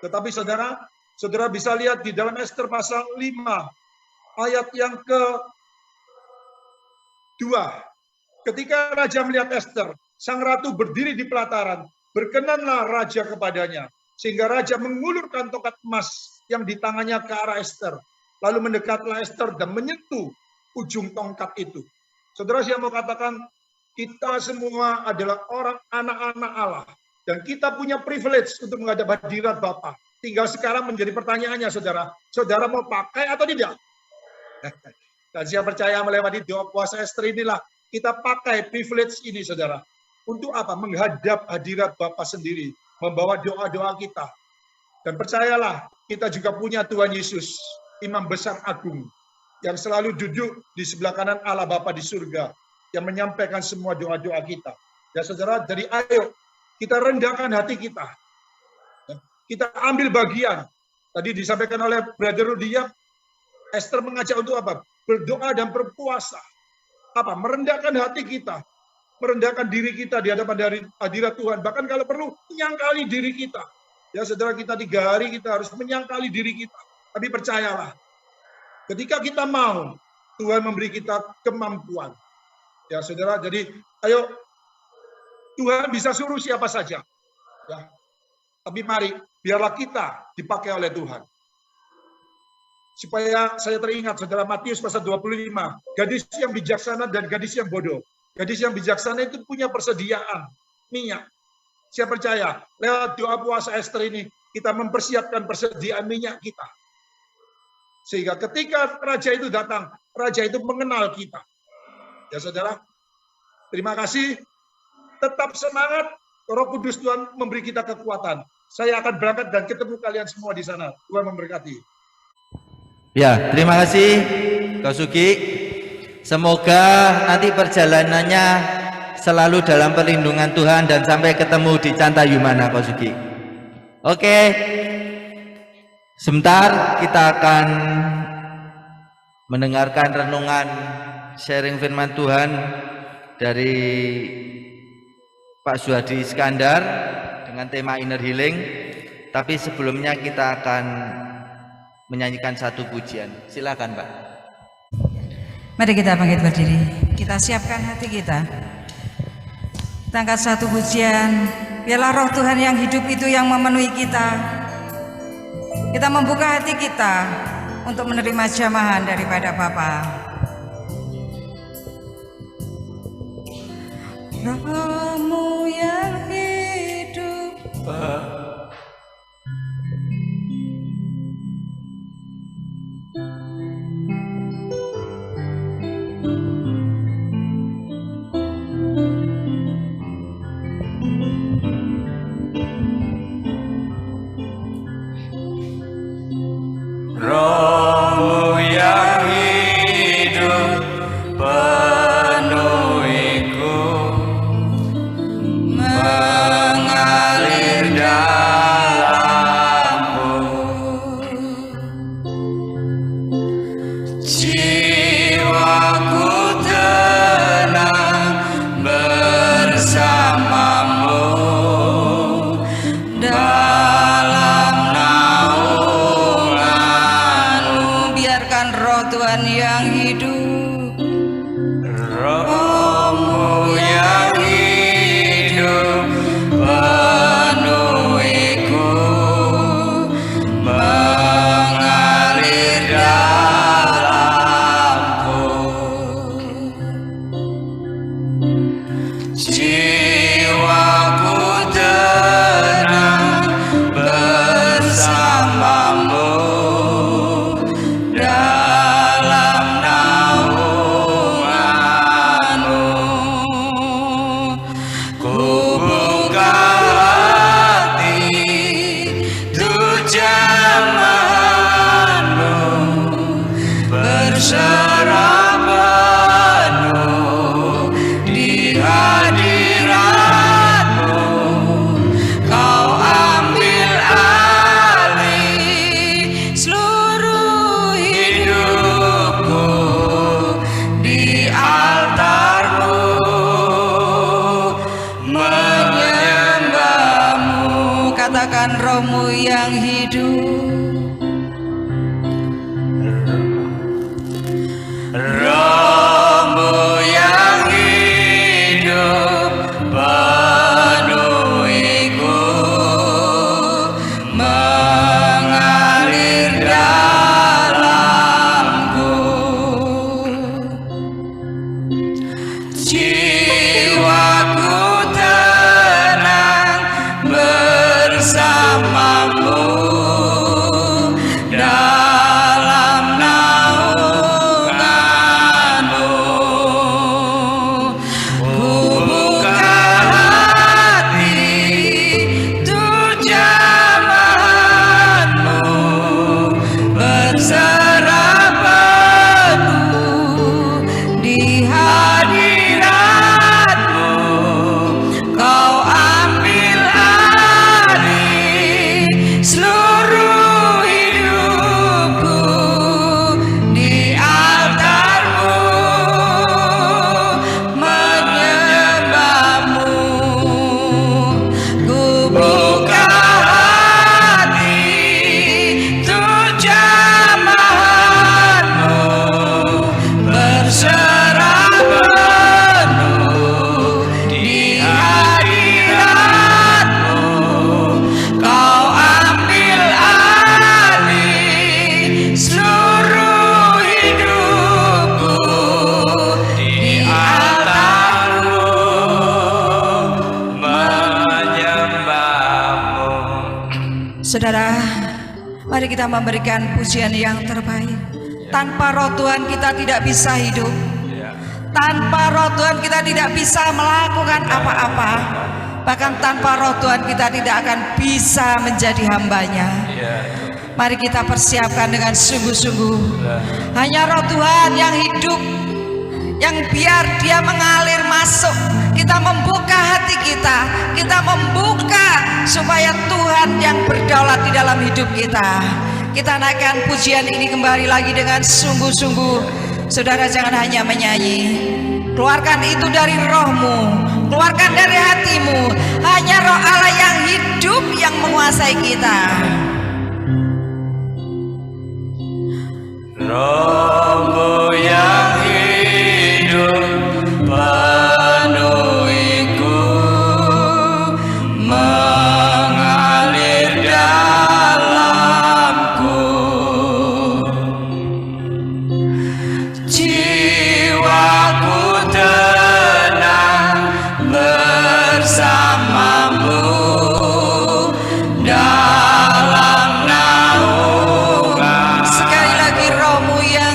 Tetapi saudara bisa lihat di dalam Esther pasal 5 ayat yang ke-2. Ketika raja melihat Esther, sang ratu berdiri di pelataran, berkenanlah raja kepadanya. Sehingga raja mengulurkan tongkat emas yang di tangannya ke arah Esther. Lalu mendekatlah Esther dan menyentuh ujung tongkat itu. Saudara, saya mau katakan, kita semua adalah orang anak-anak Allah. Dan kita punya privilege untuk menghadap hadirat Bapa. Tinggal sekarang menjadi pertanyaannya, saudara. Saudara mau pakai atau tidak? Dan saya percaya melewati doa puasa Esther inilah, kita pakai privilege ini, saudara. Untuk apa? Menghadap hadirat Bapa sendiri. Membawa doa-doa kita. Dan percayalah, kita juga punya Tuhan Yesus, Imam Besar Agung, yang selalu duduk di sebelah kanan Allah Bapa di surga, yang menyampaikan semua doa-doa kita. Ya saudara, jadi ayo kita rendahkan hati kita. Kita ambil bagian. Tadi disampaikan oleh Brother Rudia, Esther mengajak untuk apa? Berdoa dan berpuasa. Apa? Merendahkan hati kita. Merendahkan diri kita di hadapan hadirat Tuhan. Bahkan kalau perlu, menyangkali diri kita. Ya saudara, kita 3 hari kita harus menyangkali diri kita. Tapi percayalah, ketika kita mau, Tuhan memberi kita kemampuan. Ya saudara, jadi ayo, Tuhan bisa suruh siapa saja. Ya. Tapi mari, biarlah kita dipakai oleh Tuhan. Supaya saya teringat, saudara, Matius pasal 25, gadis yang bijaksana dan gadis yang bodoh. Gadis yang bijaksana itu punya persediaan minyak. Saya percaya, lewat doa puasa Esther ini, kita mempersiapkan persediaan minyak kita. Sehingga ketika raja itu datang, raja itu mengenal kita. Ya saudara, terima kasih. Tetap semangat, Roh Kudus Tuhan memberi kita kekuatan. Saya akan berangkat dan ketemu kalian semua di sana. Tuhan memberkati. Ya, terima kasih Kak Sugi. Semoga nanti perjalanannya selalu dalam perlindungan Tuhan dan sampai ketemu di Cantayumana, Kak Sugi. Oke, sebentar kita akan mendengarkan renungan sharing firman Tuhan dari Pak Suhadi Iskandar dengan tema Inner Healing. Tapi sebelumnya kita akan menyanyikan satu pujian. Silakan, Pak. Mari kita bangkit berdiri. Kita siapkan hati kita. Kita angkat satu pujian. Biarlah Roh Tuhan yang hidup itu yang memenuhi kita. Kita membuka hati kita untuk menerima jamahan daripada Bapa. Rohmu yang hidup. Rohmu yang hidup penuhiku, mengalir dalamku. Jiwaku tenang bersamamu. katakan rohmu yang hidup. Rohmu yang hidup penuhiku, mengalir dalamku. Jiwaku tenang bersamamu dalam naunganmu. Ku buka hati untuk jamahanmu, berserah penuh di hadiratmu. Kau ambil alih seluruh hidupku di altarmu, menyembahmu. Ku buka hati untuk jamahanmu, berserah penuh di hadiratmu. Kau ambil alih seluruh hidupku di altarmu, menyembahmu. Saudara, mari kita memberikan pujian yang terbaik. Tanpa roh Tuhan kita tidak bisa hidup. Tanpa roh Tuhan kita tidak bisa melakukan apa-apa. Bahkan tanpa roh Tuhan kita tidak akan bisa menjadi hambanya. Mari kita persiapkan dengan sungguh-sungguh. Hanya roh Tuhan yang hidup, yang biar dia mengalir masuk. Kita membuka hati kita membuka supaya Tuhan yang berdaulat di dalam hidup kita. Kita naikkan pujian ini kembali lagi dengan sungguh-sungguh. Saudara, jangan hanya menyanyi, keluarkan itu dari rohmu, keluarkan dari hatimu. Hanya roh Allah yang hidup yang menguasai kita. Rohmu yang hidup penuhiku, mengalir dalamku. Jiwaku tenang bersamamu dalam naungan. Sekali lagi rohmu yang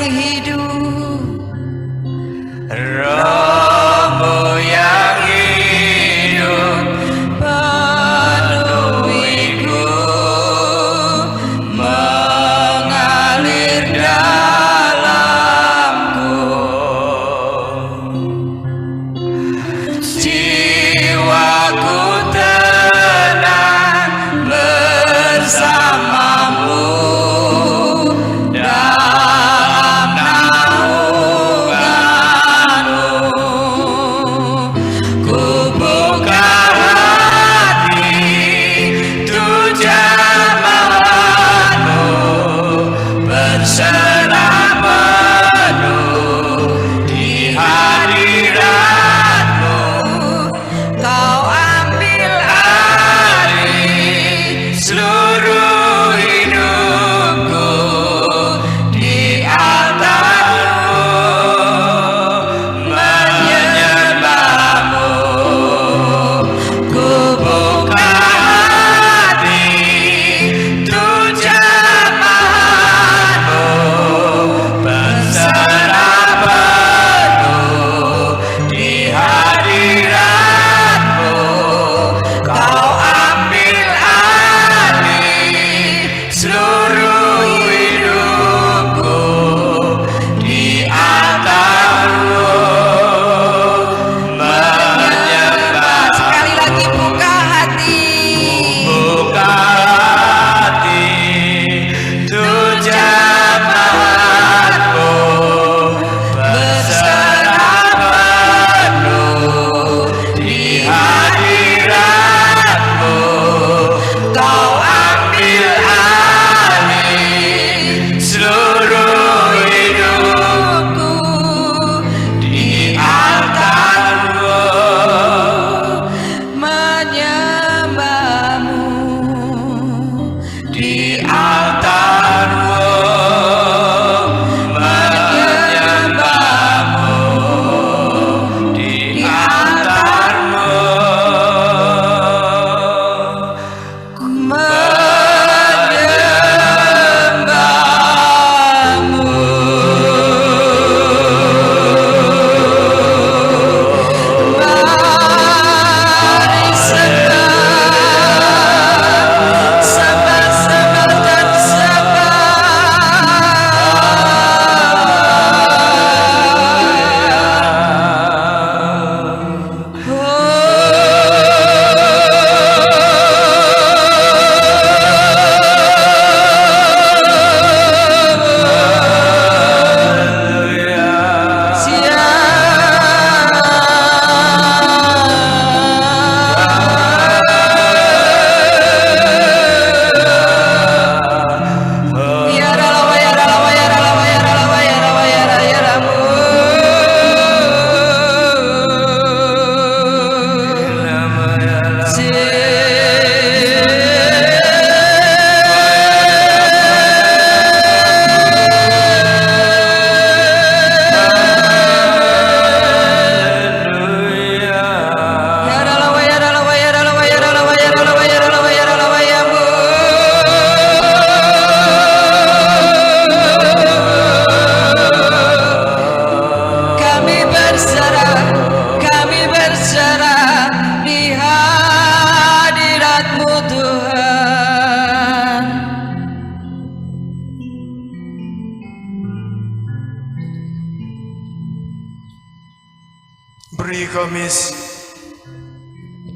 Kamis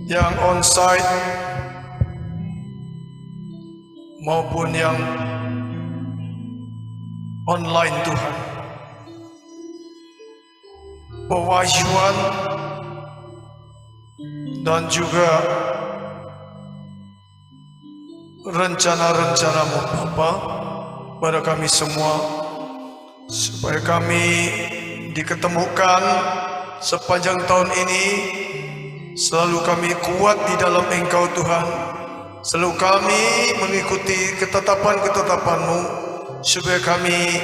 yang onsite maupun yang online Tuhan. Pewahyuan dan juga rencana-rencana-Mu Bapa pada kami semua, supaya kami diketemukan sepanjang tahun ini, selalu kami kuat di dalam Engkau Tuhan, selalu kami mengikuti ketetapan-ketetapan-Mu, supaya kami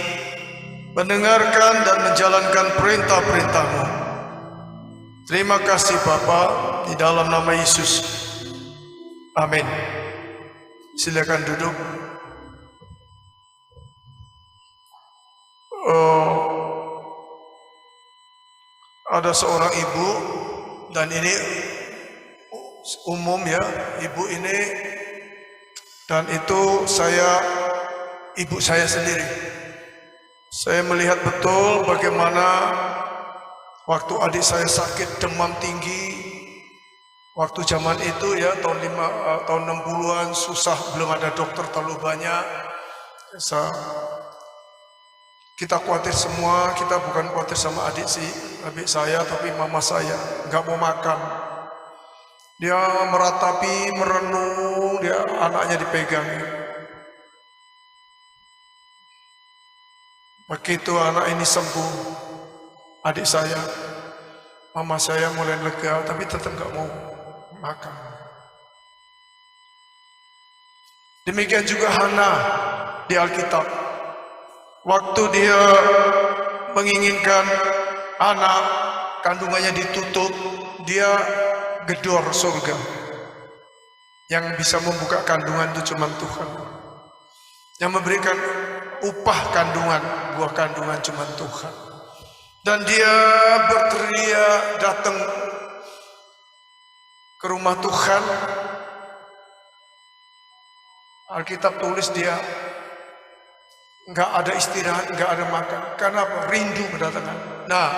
mendengarkan dan menjalankan perintah-perintah-Mu. Terima kasih Bapa, di dalam nama Yesus. Amin. Silakan duduk. Ada seorang ibu, dan ini umum ya, ibu ini, dan itu ibu saya sendiri. Saya melihat betul bagaimana waktu adik saya sakit demam tinggi, waktu zaman itu ya, tahun 60-an, susah, belum ada dokter terlalu banyak. Kita khawatir semua, kita bukan khawatir sama adik saya, tapi mama saya nggak mau makan. Dia meratapi, merenung, dia anaknya dipegang. Begitu anak ini sembuh, adik saya, mama saya mulai lega, tapi tetap nggak mau makan. Demikian juga Hana di Alkitab. Waktu dia menginginkan anak, kandungannya ditutup, dia gedor surga. Yang bisa membuka kandungan itu cuma Tuhan. Yang memberikan upah kandungan, buah kandungan cuma Tuhan. Dan dia berteriak datang ke rumah Tuhan. Alkitab tulis dia nggak ada istirahat, nggak ada makan. Karena apa? Rindu kedatangan. Nah,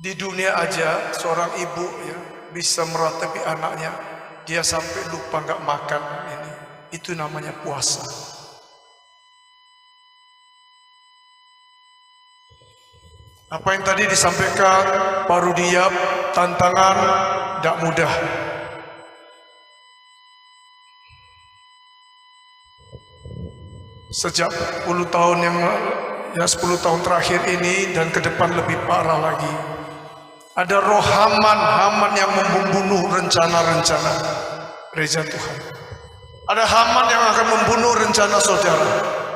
di dunia aja seorang ibu ya bisa meratapi anaknya, dia sampai lupa nggak makan ini. Itu namanya puasa. Apa yang tadi disampaikan Pak Rudiap, tantangan tidak mudah. Sejak 10 tahun 10 tahun terakhir ini dan ke depan lebih parah lagi. Ada roh Haman yang membunuh rencana-rencana gereja Tuhan. Ada Haman yang akan membunuh rencana saudara,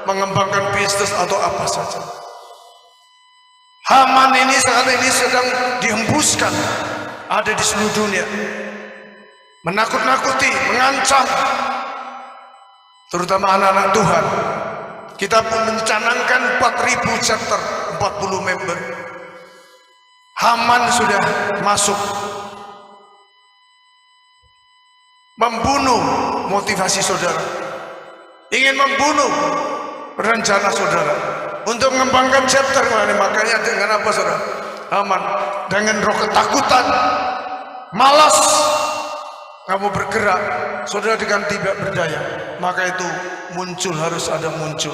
mengembangkan bisnis atau apa saja. Haman ini saat ini sedang dihembuskan, ada di seluruh dunia, menakut-nakuti, mengancam, terutama anak-anak Tuhan. Kita pun mencanangkan 4.000 chapter, 40 member. Haman sudah masuk, membunuh motivasi saudara, ingin membunuh rencana saudara untuk mengembangkan chapter. Makanya dengan apa saudara? Haman dengan roh ketakutan, malas kamu bergerak, saudara dengan tidak berdaya. Maka itu harus ada muncul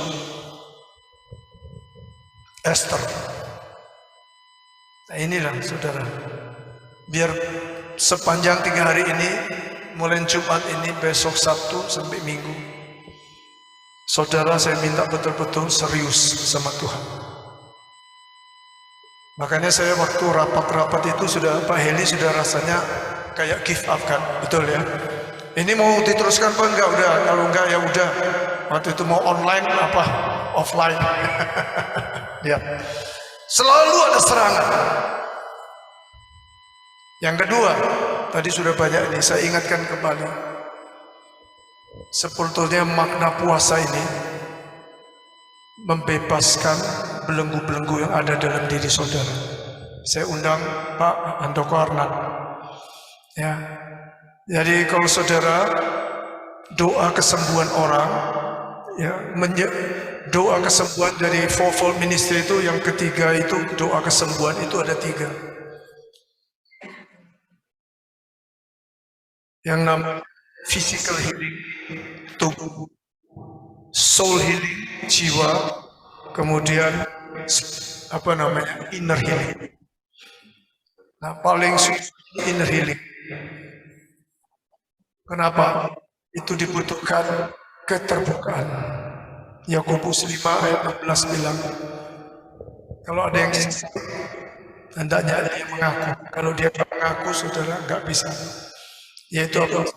Esther. Nah inilah saudara, biar sepanjang 3 hari ini, mulai Jumat ini, besok Sabtu sampai Minggu, saudara saya minta betul-betul serius sama Tuhan. Makanya saya waktu rapat-rapat itu Pak Heli sudah rasanya kayak give up kan, betul ya? Ini mau diteruskan apa enggak? Udah, kalau enggak ya udah. Waktu itu mau online apa offline. Ya. Selalu ada serangan. Yang kedua, tadi sudah banyak ini saya ingatkan kembali. Sebetulnya makna puasa ini membebaskan belenggu-belenggu yang ada dalam diri saudara. Saya undang Pak Handoko Arnat. Ya. Jadi kalau saudara doa kesembuhan orang ya, doa kesembuhan dari Fourfold Ministry itu yang ketiga itu doa kesembuhan itu ada 3. Yang namanya physical healing tubuh, soul healing jiwa, kemudian apa namanya inner healing. Nah paling inner healing. Kenapa? Itu dibutuhkan keterbukaan. Yakobus 5 ayat 16 bilang, kalau ada yang hendaknya ada yang mengaku. Kalau dia tidak mengaku, saudara nggak bisa. Yaitu apa?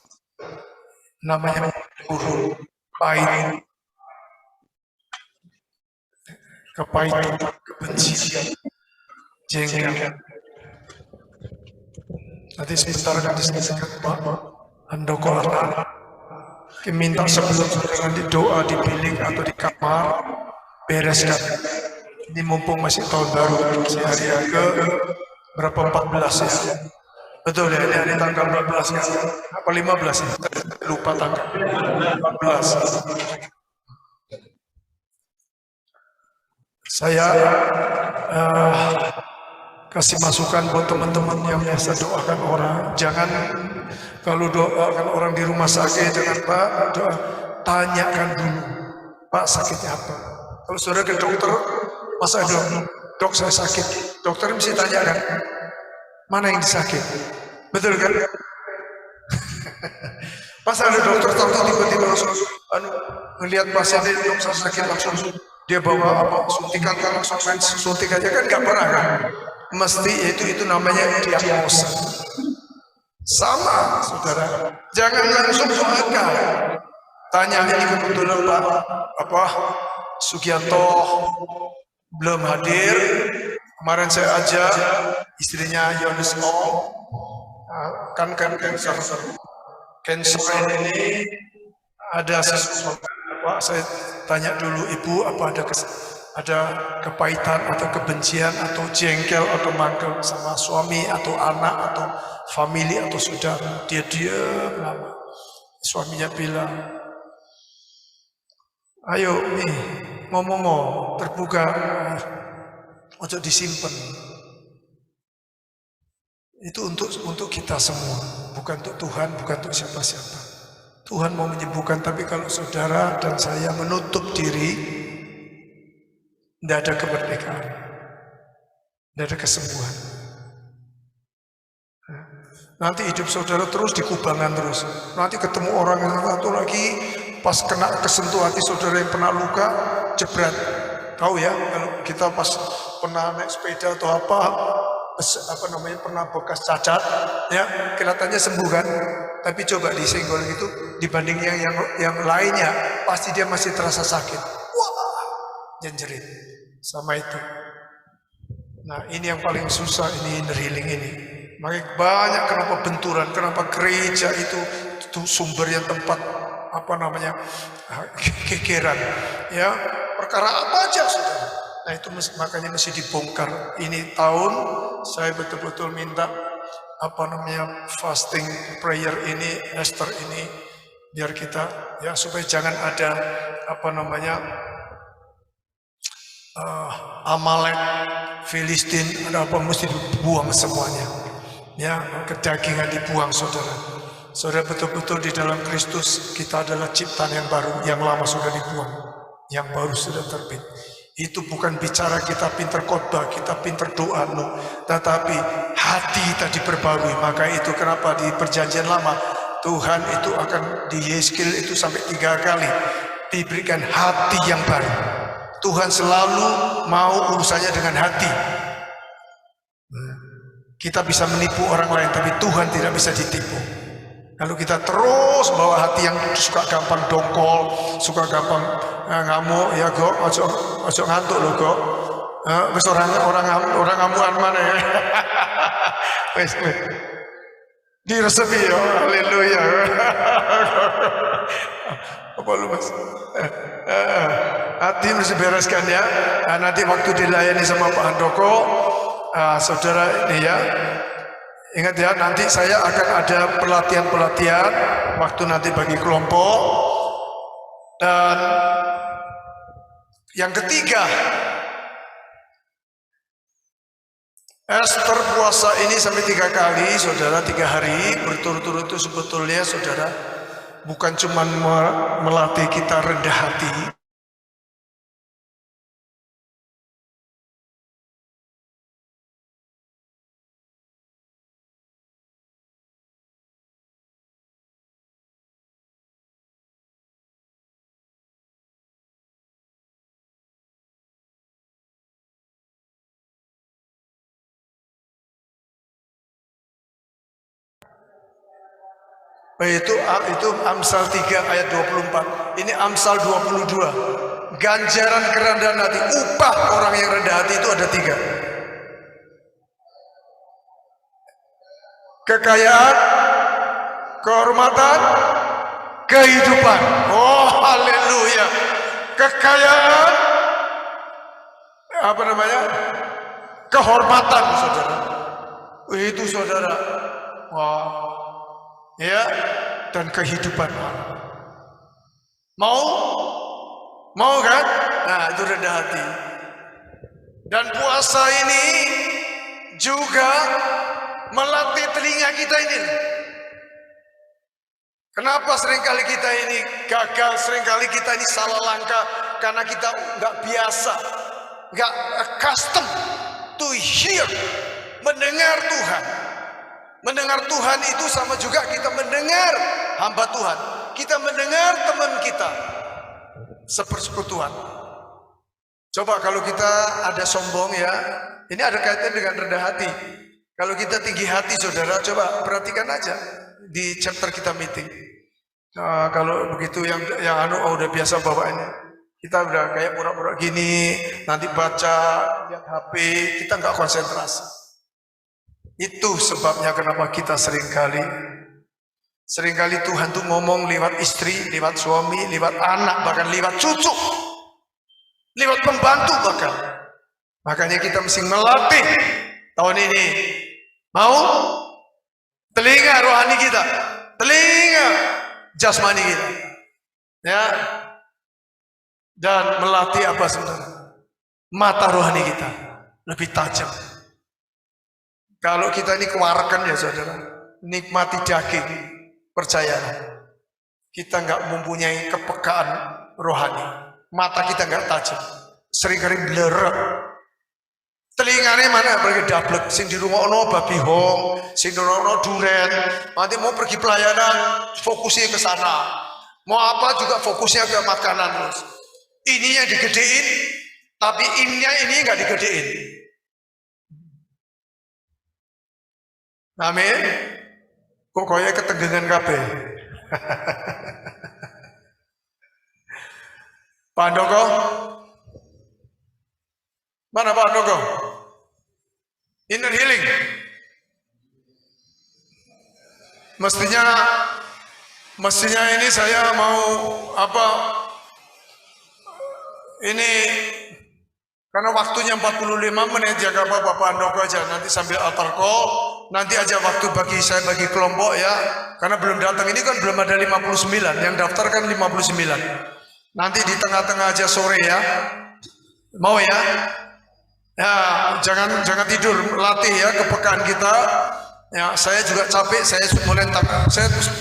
Namanya cemburu, pahit, kepahitan, kebencian, jengkel. Nanti sebentar akan disampaikan Pak Handoko Arna. Minta sebelum nanti doa di bilik atau di kamar, bereskan. Ini mumpung masih tahun baru, masih hari ke berapa 14 ya. Betul ya, ini hari tanggal 14 ya. Apa 15 ya? Lupa tanggal 14. Saya kasih masukan buat teman-teman yang biasa doakan orang. Jangan kalau doakan orang di rumah sakit, jangan Pak, doa, tanyakan dulu, Pak sakitnya apa. Kalau saudara ke dokter, masa dok saya sakit, dokter mesti tanyakan, mana yang sakit, betul kan? Pas ada dokter tiba-tiba langsung melihat pasien dok saya sakit langsung dia bawa apa suntikan kan langsung suntik aja kan nggak pernah kan? Mesti itu namanya diagnosa. Sama saudara, jangan langsung doakan. Tanya ini kebetulan Pak apa Sugianto belum hadir. Kemarin saya ajak istrinya Yones Om, kan cancer ini ada sesuatu. Pak saya tanya dulu Ibu apa ada kepahitan atau kebencian atau jengkel atau mangkel sama suami atau anak atau famili atau saudara. Dia diam lama. Suaminya bilang, ayo nih ngomong terbuka, ojo disimpan. Itu untuk kita semua, bukan untuk Tuhan, bukan untuk siapa-siapa. Tuhan mau menyembuhkan, tapi kalau saudara dan saya menutup diri, tidak ada kemerdekaan, tidak ada kesembuhan. Nanti hidup saudara terus di kubangan terus. Nanti ketemu orang yang satu lagi, pas kena kesentuh hati saudara yang pernah luka, jebret. Tahu ya, kalau kita pas pernah naik sepeda atau apa namanya pernah bekas cacat, ya kelihatannya sembuh kan. Tapi coba disenggol gitu, dibanding yang lainnya, pasti dia masih terasa sakit. Wah, jenjerit. Sama itu. Nah ini yang paling susah, ini inner healing ini. Makanya banyak kenapa benturan, kenapa gereja itu sumbernya tempat apa namanya gegeran, ya perkara apa aja sudah. Nah itu makanya mesti dibongkar. Ini tahun saya betul-betul minta apa namanya fasting prayer ini, Esther ini, biar kita ya supaya jangan ada apa namanya Amalek, Filistin, ada apa mesti dibuang semuanya. Ya, kedagingan dibuang saudara. Saudara betul-betul di dalam Kristus kita adalah ciptaan yang baru, yang lama sudah dibuang, yang baru sudah terbit. Itu bukan bicara kita pinter khotbah, kita pinter doa, no. Tetapi hati kita diperbarui. Maka itu kenapa di perjanjian lama Tuhan itu akan di Yeskiel itu sampai 3 kali diberikan hati yang baru. Tuhan selalu mau urusannya dengan hati. Kita bisa menipu orang lain, tapi Tuhan tidak bisa ditipu. Kalau kita terus bawa hati yang suka gampang dongkol, suka gampang ngamuk, ya kok, ojo ngantuk loh kok. Wes orang ngamukan mana ya? Wes diresepi ya, haleluya. Apa lu mas? Hati mesti bereskan ya. Nah, nanti waktu dilayani sama Pak Handoko, saudara ini ya, ingat ya, nanti saya akan ada pelatihan-pelatihan waktu nanti bagi kelompok, dan Yang ketiga, Ester puasa ini sampai 3 kali, saudara, 3 hari berturut-turut itu sebetulnya, saudara, bukan cuma melatih kita rendah hati, itu Amsal 3 ayat 24. Ini Amsal 22. Ganjaran kerendahan hati, upah orang yang rendah hati itu ada 3. Kekayaan, kehormatan, kehidupan. Oh, haleluya. Kekayaan, apa namanya? Kehormatan, saudara. Itu, saudara. Wah. Ya, dan kehidupan. Mau kan? Nah, itu rendah hati. Dan puasa ini juga melatih telinga kita ini. Kenapa seringkali kita ini gagal, seringkali kita ini salah langkah, karena kita nggak biasa, nggak custom to hear, mendengar Tuhan. Mendengar Tuhan itu sama juga kita mendengar hamba Tuhan. Kita mendengar teman kita sepersekutuan. Coba kalau kita ada sombong ya, ini ada kaitan dengan rendah hati. Kalau kita tinggi hati, saudara, coba perhatikan aja di chapter kita meeting. Nah, kalau begitu yang udah biasa bawaannya, kita udah kayak pura-pura gini, nanti baca, lihat HP, kita nggak konsentrasi. Itu sebabnya kenapa kita seringkali Tuhan tuh ngomong lewat istri, lewat suami, lewat anak, bahkan lewat cucu, lewat pembantu bahkan. Makanya kita mesti melatih tahun ini. Mau? Telinga rohani kita, telinga jasmani kita, ya. Dan melatih apa sebenarnya? Mata rohani kita lebih tajam. Kalau kita ini keluarkan ya saudara, nikmati daging, percayalah, kita nggak mempunyai kepekaan rohani, mata kita nggak tajam, seringkali bleret, telinganya mana pergi dablek, sing di rumah ono babi hong, sing di rumah ono duren, nanti mau pergi pelayanan, fokusnya ke sana, mau apa juga fokusnya ke makanan terus, ini yang digedein, tapi ini nggak digedein. Amin. Kok kaya ketenggengan kabeh. Pak Andoko? Mana Pak Andoko? Inner healing. Mestinya ini saya mau apa? Ini karena waktunya 45 menit, jaga Bapak Andoko aja, nanti sambil altar call. Nanti aja waktu bagi saya bagi kelompok ya, karena belum datang ini kan belum ada 59, yang daftar kan 59. Nanti di tengah-tengah aja sore ya, mau ya? Ya jangan tidur, latih ya kepekaan kita. Ya saya juga capek, saya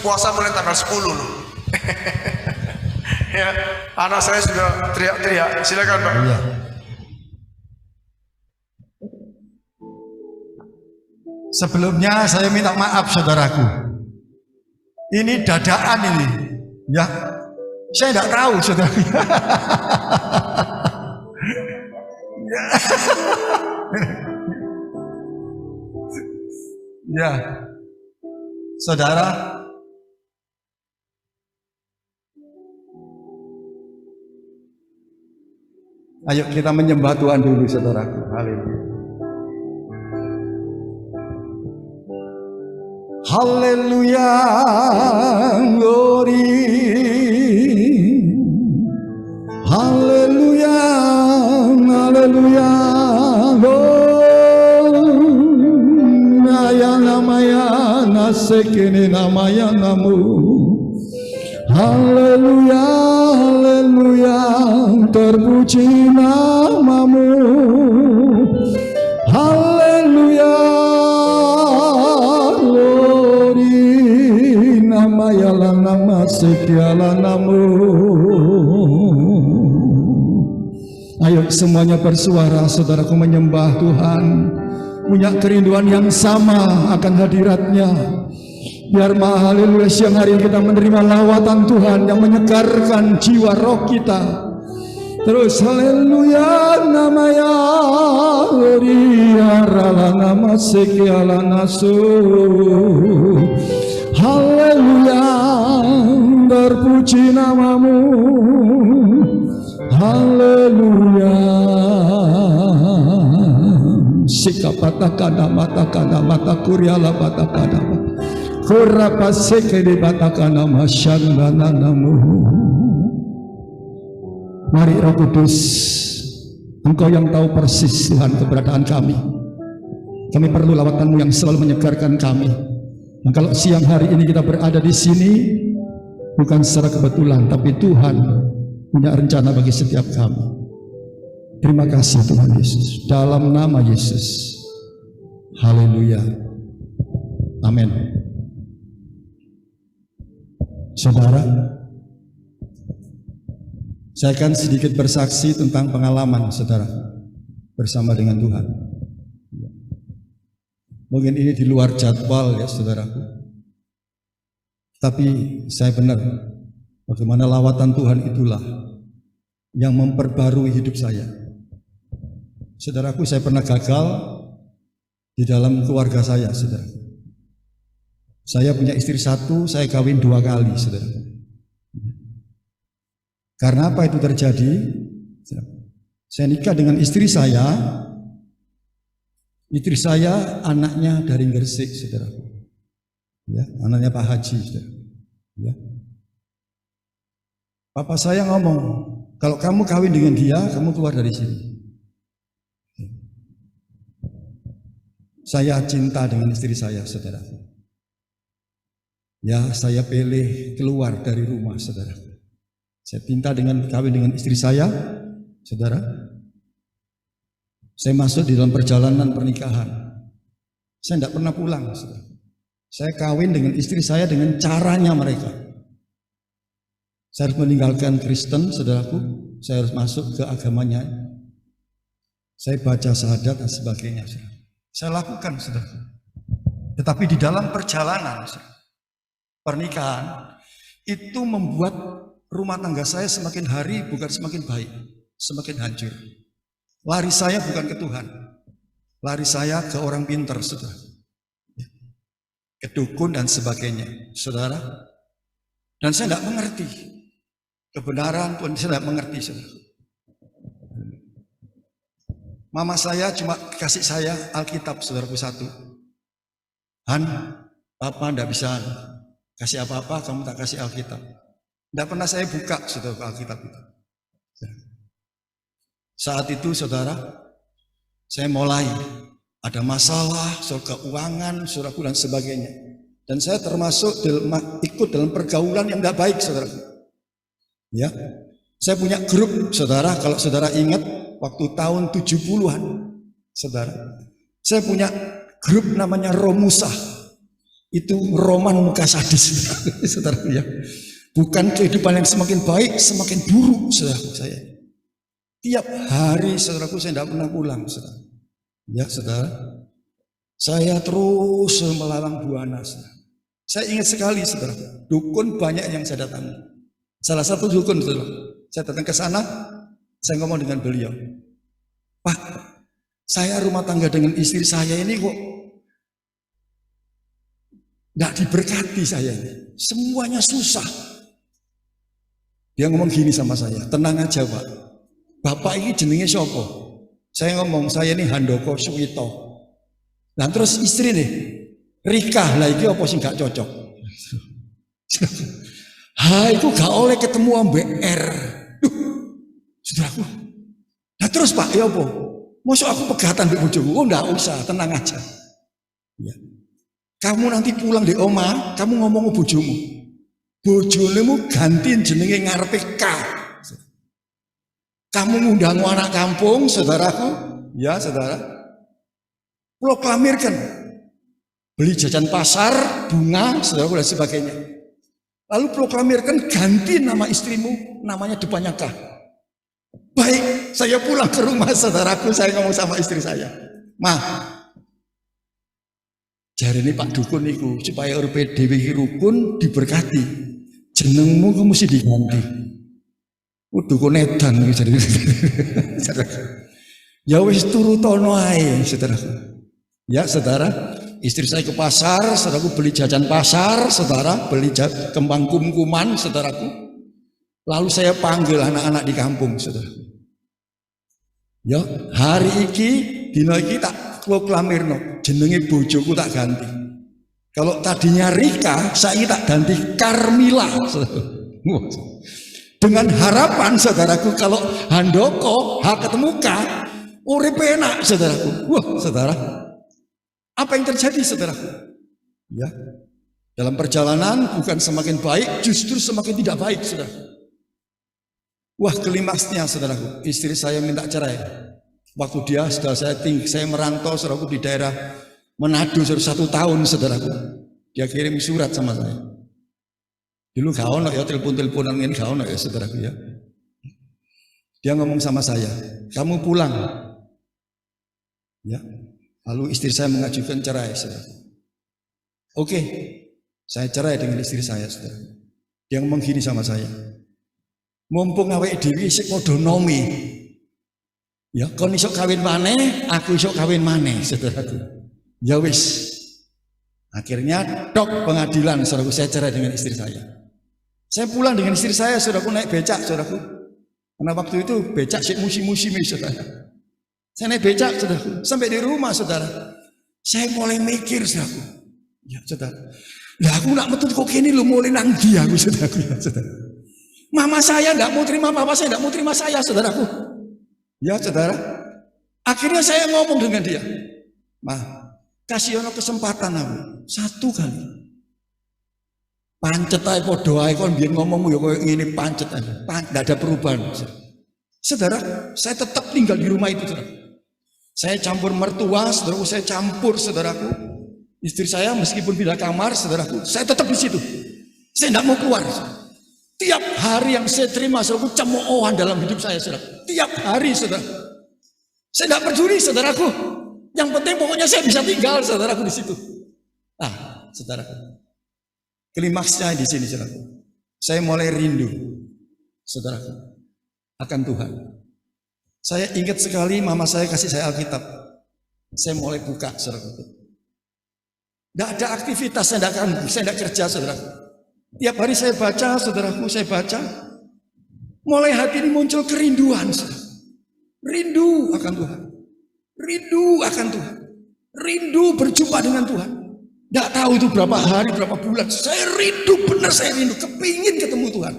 puasa mulai tanggal 10 loh. Ya anak saya sudah teriak-teriak, silakan Pak. Iya. Sebelumnya saya minta maaf saudaraku, ini dadaan ini, ya, saya tidak tahu saudara. Ya, saudara, ayo kita menyembah Tuhan dulu saudaraku. Haleluya. Haleluya, glory. Haleluya, haleluya, naya namaya nasekene namaya namu. Haleluya, haleluya, terpuji namamu. Haleluya, glory, nama yalah nama sekiala namu. Ayo semuanya bersuara, saudaraku, menyembah Tuhan, punya kerinduan yang sama akan hadiratnya. Biar haleluya siang hari ini kita menerima lawatan Tuhan yang menyegarkan jiwa roh kita. Terus haleluya namanya riarala nama sekiala nasu. Haleluya terpuji namamu. Haleluya. Sikapata mata kuriala batakana. Kurapa sekali batakana masyaallah namu. Mari Roh Kudus, Engkau yang tahu persis Tuhan keberadaan kami. Kami perlu lawatan-Mu yang selalu menyegarkan kami. Dan kalau siang hari ini kita berada di sini bukan secara kebetulan, tapi Tuhan punya rencana bagi setiap kami. Terima kasih Tuhan Yesus. Dalam nama Yesus. Haleluya. Amin. Saudara, saya akan sedikit bersaksi tentang pengalaman saudara bersama dengan Tuhan. Mungkin ini di luar jadwal ya saudaraku. Tapi saya benar, bagaimana lawatan Tuhan itulah yang memperbarui hidup saya. Saudaraku, saya pernah gagal di dalam keluarga saya, saudara. Saya punya istri satu, saya kawin 2 kali, saudara. Karena apa itu terjadi? Saya nikah dengan istri saya anaknya dari Gresik, saudara. Ya, anaknya Pak Haji, saudara. Ya. Papa saya ngomong, kalau kamu kawin dengan dia, kamu keluar dari sini. Saya cinta dengan istri saya, saudara. Ya, saya pilih keluar dari rumah, saudara. Saya minta kawin dengan istri saya, saudara. Saya masuk di dalam perjalanan pernikahan. Saya tidak pernah pulang, saudara. Saya kawin dengan istri saya dengan caranya mereka. Saya harus meninggalkan Kristen, saudaraku. Saya harus masuk ke agamanya. Saya baca syahadat dan sebagainya, saudara. Saya lakukan, saudaraku. Tetapi di dalam perjalanan, saudara, pernikahan itu membuat rumah tangga saya semakin hari bukan semakin baik, semakin hancur. Lari saya bukan ke Tuhan, lari saya ke orang pintar, saudara, ke dukun dan sebagainya, saudara. Dan saya tidak mengerti kebenaran Tuhan, saya tidak mengerti, saudara. Mama saya cuma kasih saya Alkitab, saudaraku, satu. Han, Papa tidak bisa kasih apa-apa, kamu tak kasih Alkitab. Tidak pernah saya buka, saudara, Alkitab itu. Saat itu, saudara, saya mulai ada masalah soal keuangan, saudaraku, dan sebagainya. Dan saya termasuk ikut dalam pergaulan yang tidak baik, saudara. Ya, saya punya grup, saudara. Kalau saudara ingat, waktu tahun 70-an, saudara, saya punya grup namanya Romusah. Itu roman muka sadis, saudara, ya. Bukan kehidupan yang semakin baik, semakin buruk, saudaraku saya. Tiap hari, saudaraku, saya tidak pernah pulang, saudara. Ya, saudara. Saya terus melalang buana, saudara. Saya ingat sekali, saudara. Dukun banyak yang saya datangi. Salah satu dukun, saudara. Saya datang ke sana, saya ngomong dengan beliau. Pak, saya rumah tangga dengan istri saya ini kok tidak diberkati saya ini. Semuanya susah. Dia ngomong gini sama saya, tenang aja Pak. Bapak ini jenenge siapa? Saya ngomong, saya ini Handoko Suwito. Dan terus istri nih, Rika, lah ini apa sih gak cocok? Ha, itu gak oleh ketemu MBR. Saudaraku. Nah terus Pak, ya apa? Masuk aku pegatan di bojomu? Oh enggak usah, tenang aja. Ya. Kamu nanti pulang di oma, kamu ngomong ke bojomu. Bojolemu ganti jenenge ngarepe K. Kamu ngundang anak kampung, saudaraku, ya saudara, proklamirkan beli jajan pasar, bunga, saudaraku dan sebagainya. Lalu proklamirkan ganti nama istrimu, namanya depannya K. Baik, saya pulang ke rumah saudaraku, saya ngomong sama istri saya, "Mah, jari ini Pak Dukun niku supaya urip dhewe iki rukun diberkati. Jenengmu kamu mesti diganti." Dukun edan iki jare. Ya wis turutono ae, saudaraku. Ya, saudara, istri saya ke pasar, saudaraku beli jajan pasar, saudara, beli kembang kum-kuman, saudaraku. Lalu saya panggil anak-anak di kampung, saudaraku. Ya, hari iki dina iki tak proklamirno, jenenge bojoku tak ganti. Kalau tadinya Rika, saya tak ganti Karmila. Dengan harapan, saudaraku, kalau Handoko H ketemu K, urip enak, saudaraku. Wah, saudara, apa yang terjadi, saudaraku? Ya, dalam perjalanan bukan semakin baik, justru semakin tidak baik, saudara. Wah, klimaksnya, saudaraku, istri saya minta cerai. Waktu dia sudah saya merantau, saudaraku, di daerah Manado 1 tahun, saudaraku. Dia kirim surat sama saya. Dulu gak ono ya telepon-teleponan ini, gak ono ya, saudaraku ya. Dia ngomong sama saya, "Kamu pulang." Ya. Lalu istri saya mengajukan cerai, saudaraku. Oke, saya cerai dengan istri saya, saudara. Dia ngomong gini sama saya, "Mumpung awake dhewe isih padha nomi. Ya, kon iso kawin maneh, aku iso kawin maneh, saudaraku." Ya wis. Akhirnya dok pengadilan, saudaraku, saya cerai dengan istri saya. Saya pulang dengan istri saya, saudaraku, naik becak, saudaraku. Karena waktu itu becak sik musim-musim, saudara. Saya naik becak, saudaraku, sampai di rumah, saudara. Saya mulai mikir, saudaraku. Ya, saudara. Lah aku nak metu kok kene lho, mulai nang ndi aku, saudaraku, ya, saudara. Mama saya enggak mau terima, papa saya enggak mau terima saya, saudaraku. Ya, saudara. Akhirnya saya ngomong dengan dia, "Mah, kasih ono kesempatan aku, 1 kali. Pancet ae padha ae kon biyen ngomongmu ya koyo ngene, pancet ae. Enggak ada perubahan." Saudara, saya tetap tinggal di rumah itu, saudara. Saya campur mertua, saudaraku, saya campur, saudaraku. Istri saya meskipun pindah kamar, saudaraku, saya tetap di situ. Saya enggak mau keluar. Tiap hari yang saya terima, saudaraku, cemoohan dalam hidup saya, saudara. Tiap hari, saudara. Saya enggak peduli, saudaraku. Yang penting pokoknya saya bisa tinggal, saudaraku, di situ. Ah, saudaraku. Klimaksnya di sini, saudaraku. Saya mulai rindu, saudaraku, akan Tuhan. Saya ingat sekali mama saya kasih saya Alkitab. Saya mulai buka, saudaraku. Tidak ada aktivitas, saya tidak kerja, saudaraku. Tiap hari saya baca, saudaraku, saya baca. Mulai hati ini muncul kerinduan, saudaraku. Rindu akan Tuhan. Rindu akan Tuhan. Rindu berjumpa dengan Tuhan. Tidak tahu itu berapa hari, berapa bulan. Saya rindu, benar saya rindu. Kepingin ketemu Tuhan.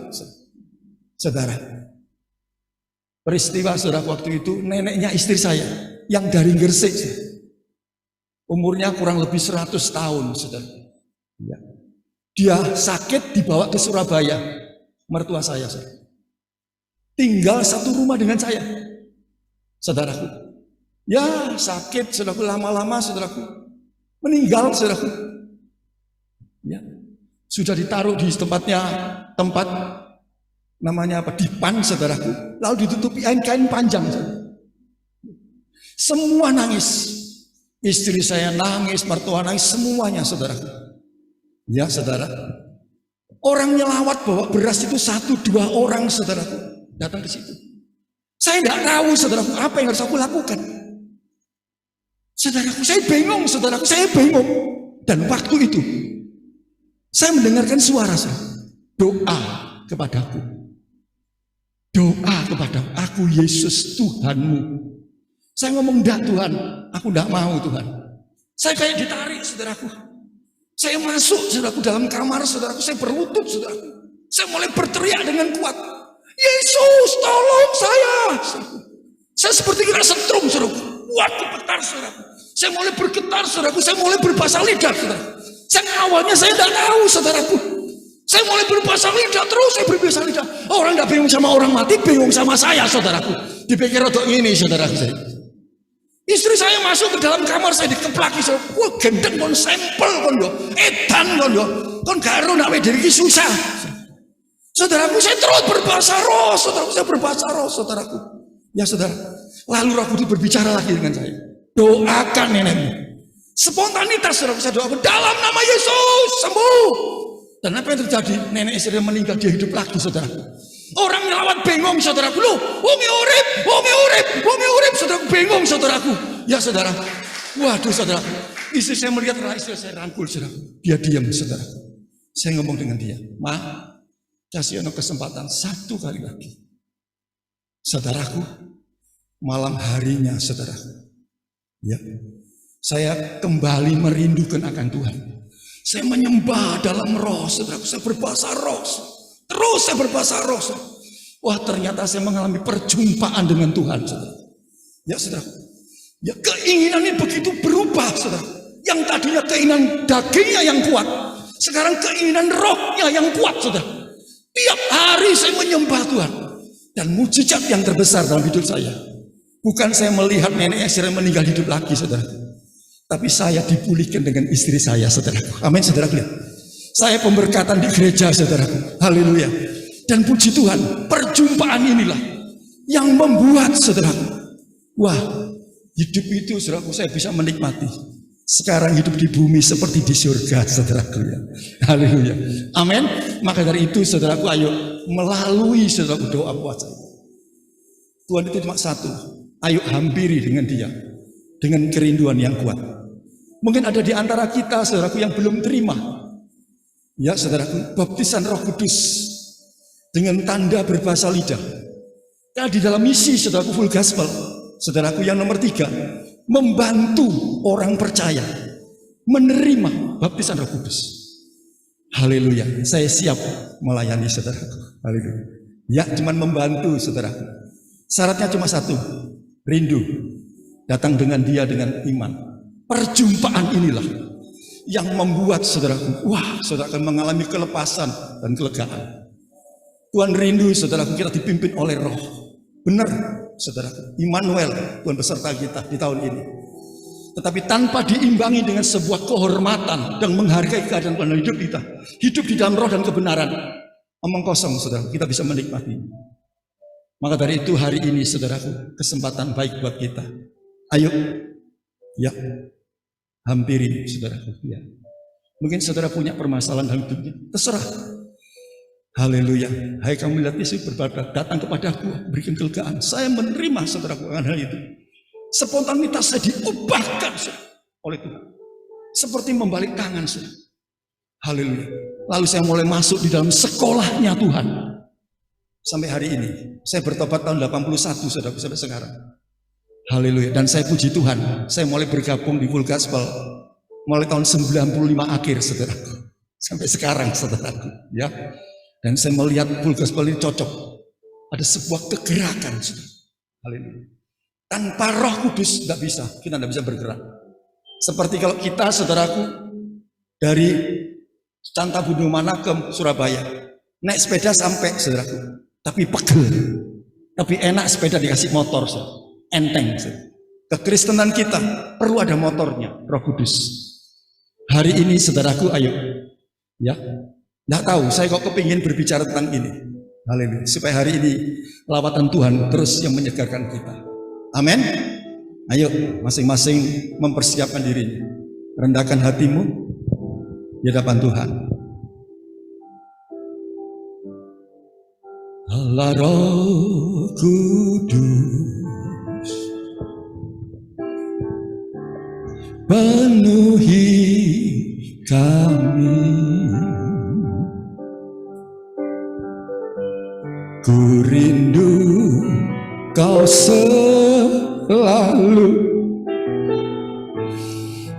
Saudara, peristiwa, saudara, waktu itu neneknya istri saya yang dari Gresik, umurnya kurang lebih 100 tahun, saudara. Ya. Dia sakit dibawa ke Surabaya, mertua saya, saudara. Tinggal satu rumah dengan saya, saudaraku. Ya sakit, saudaraku, lama-lama, saudaraku. Meninggal, saudaraku. Ya. Sudah ditaruh di tempat namanya apa, dipan, saudaraku. Lalu ditutupi kain panjang, saudara. Semua nangis. Istri saya nangis, mertua nangis, semuanya, saudaraku. Ya, saudara. Orang nyelawat bawa beras itu 1-2 orang, saudaraku, datang ke situ. Saya tidak tahu, saudaraku, apa yang harus aku lakukan. Saudaraku, saya bingung, saudaraku, saya bingung. Dan waktu itu, saya mendengarkan suara saya. Doa kepadaku. Doa kepadaku. Aku Yesus Tuhanmu. Saya ngomong, enggak Tuhan, aku enggak mau Tuhan. Saya kayak ditarik, saudaraku. Saya masuk, saudaraku, dalam kamar, saudaraku. Saya berlutut, saudaraku. Saya mulai berteriak dengan kuat. Yesus, tolong saya. Saya seperti kena setrum, saudaraku. Kuat gemetar, saudaraku. Saya mulai bergetar, saudaraku. Saya mulai berbahasa lidah, saudaraku. Awalnya saya tidak tahu, saudaraku. Saya mulai berbahasa lidah, terus saya berbahasa lidah. Orang nggak bingung sama orang mati, bingung sama saya, saudaraku. Dipikir rotok ini, saudaraku saya. Istri saya masuk ke dalam kamar, saya dikeplaki. Wah, gendeng kon sampel kon yo, edan kon yo, kon karo nak diri susah. Saudaraku, saya terus berbahasa roh, saudaraku, saya berbahasa roh, saudaraku. Ya saudara, lalu Roh Kudus berbicara lagi dengan saya. Doakan nenekmu. Spontanitas, saudaraku, saya doakan dalam nama Yesus sembuh. Dan apa yang terjadi? Nenek istri meninggal, dia hidup lagi, saudaraku. Orang nyelawat bingung, saudaraku. Loh, wonge urip, saudaraku, bingung, saudaraku. Ya saudara, waduh saudaraku. Istri saya melihat istri saya rangkul, saudaraku. Dia diam, saudaraku. Saya ngomong dengan dia, Ma, kasih kesempatan satu kali lagi. Saudaraku, malam harinya, saudaraku. Ya, saya kembali merindukan akan Tuhan. Saya menyembah dalam roh, saudaraku. Saya berbahasa roh. Terus saya berbahasa roh. Wah, ternyata saya mengalami perjumpaan dengan Tuhan, saudara. Ya, saudaraku. Ya, keinginan ini begitu berubah, saudara. Yang tadinya keinginan dagingnya yang kuat, sekarang keinginan rohnya yang kuat, saudara. Tiap hari saya menyembah Tuhan. Dan mujizat yang terbesar dalam hidup saya, bukan saya melihat nenek yang sudah meninggal hidup lagi, saudara. Tapi saya dipulihkan dengan istri saya, saudaraku. Amin, saudaraku. Saya pemberkatan di gereja, saudaraku. Haleluya. Dan puji Tuhan, perjumpaan inilah yang membuat, saudaraku, wah, hidup itu, saudaraku, saya bisa menikmati. Sekarang hidup di bumi seperti di surga, saudaraku ya. Haleluya. Amin. Maka dari itu, saudaraku, ayo melalui, saudaraku, doa puasa. Tuhan itu cuma satu. Ayo hampiri dengan dia, dengan kerinduan yang kuat. Mungkin ada di antara kita, saudaraku, yang belum terima, ya saudaraku, baptisan Roh Kudus dengan tanda berbahasa lidah. Karena di dalam misi, saudaraku, full gospel, saudaraku, yang nomor 3, membantu orang percaya menerima baptisan Roh Kudus. Haleluya. Saya siap melayani, saudaraku. Haleluya. Ya, cuman membantu, saudaraku. Syaratnya cuma satu, rindu. Datang dengan dia dengan iman. Perjumpaan inilah yang membuat, saudaraku, wah, saudara akan mengalami kelepasan dan kelegaan. Tuhan rindu, saudaraku, kita dipimpin oleh Roh. Benar, saudaraku, Immanuel, Tuhan beserta kita di tahun ini. Tetapi tanpa diimbangi dengan sebuah kehormatan dan menghargai keadaan dalam hidup kita, hidup di dalam roh dan kebenaran, omong kosong, saudara, kita bisa menikmati. Maka dari itu hari ini, saudaraku, kesempatan baik buat kita. Ayo, ya, hampiri, saudaraku. Ya. Mungkin saudara punya permasalahan dalam hidupnya, terserah. Haleluya. Hai kamu lihat Yesus berkata, datang kepadaku, berikan kelegaan. Saya menerima, saudaraku, akan hal itu. Spontanitas saya diubahkan, saudara, oleh Tuhan. Seperti membalik tangan, saudara. Haleluya. Lalu saya mulai masuk di dalam sekolahnya Tuhan. Sampai hari ini. Saya bertobat tahun 81, saudara, sampai sekarang. Haleluya. Dan saya puji Tuhan, saya mulai bergabung di Full Gospel mulai tahun 95 akhir, saudara. Sampai sekarang, saudaraku, ya. Dan saya melihat Full Gospel ini cocok. Ada sebuah kegerakan, saudara. Haleluya. Tanpa Roh Kudus tidak bisa, kita tidak bisa bergerak. Seperti kalau kita, saudaraku, dari Cantabundu mana ke Surabaya, naik sepeda sampai, saudaraku, tapi pegel, tapi enak sepeda dikasih motor, saudara. Enteng, saudara. Kekristenan kita perlu ada motornya, Roh Kudus. Hari ini, saudaraku, ayo, ya, nggak tahu, saya kok kepingin berbicara tentang ini. Haleluya. Supaya hari ini lawatan Tuhan terus yang menyegarkan kita. Amin. Ayo masing-masing mempersiapkan dirinya. Rendahkan hatimu di hadapan Tuhan. Allah Roh Kudus, penuhi kami. Ku rindu Kau selalu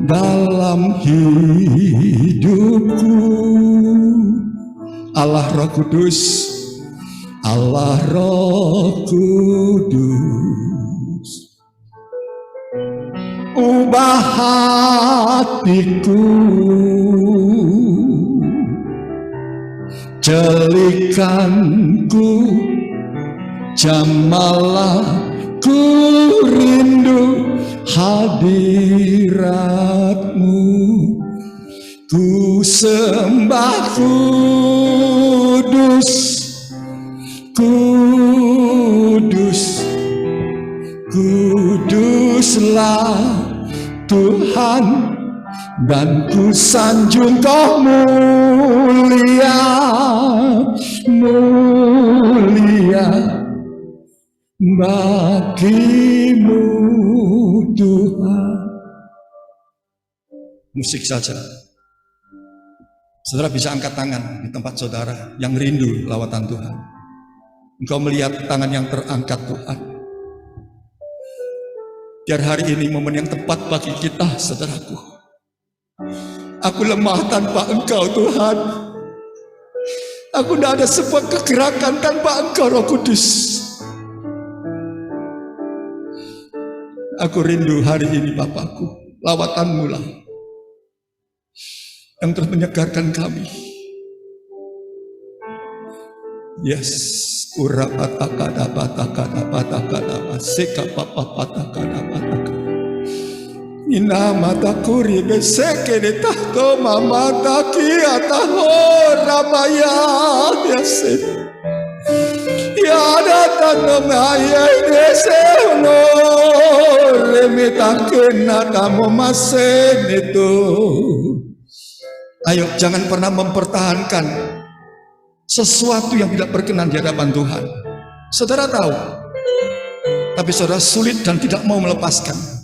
dalam hidupku. Allah Roh Kudus, Allah Roh Kudus, ubah hatiku Jelikanku jamalah ku rindu hadiratmu, ku sembah kudus, kudus, kuduslah Tuhan, dan ku sanjung Kau mulia, mulia bagimu Tuhan. Musik saja. Saudara bisa angkat tangan di tempat saudara yang rindu lawatan Tuhan. Engkau melihat tangan yang terangkat Tuhan. Biar hari ini momen yang tepat bagi kita, saudaraku. Aku lemah tanpa Engkau Tuhan. Aku tidak ada sebuah kegerakan tanpa Engkau Roh Kudus. Aku rindu hari ini Bapakku, lawatan-Mu lah yang terus menyegarkan kami. Yes, Ina mata kuri beseke de tahto mama taki ataho ramaya yase ya datang maya dese no remita kena kamu masen itu. Ayo jangan pernah mempertahankan sesuatu yang tidak berkenan di hadapan Tuhan. Saudara tahu, tapi saudara sulit dan tidak mau melepaskan.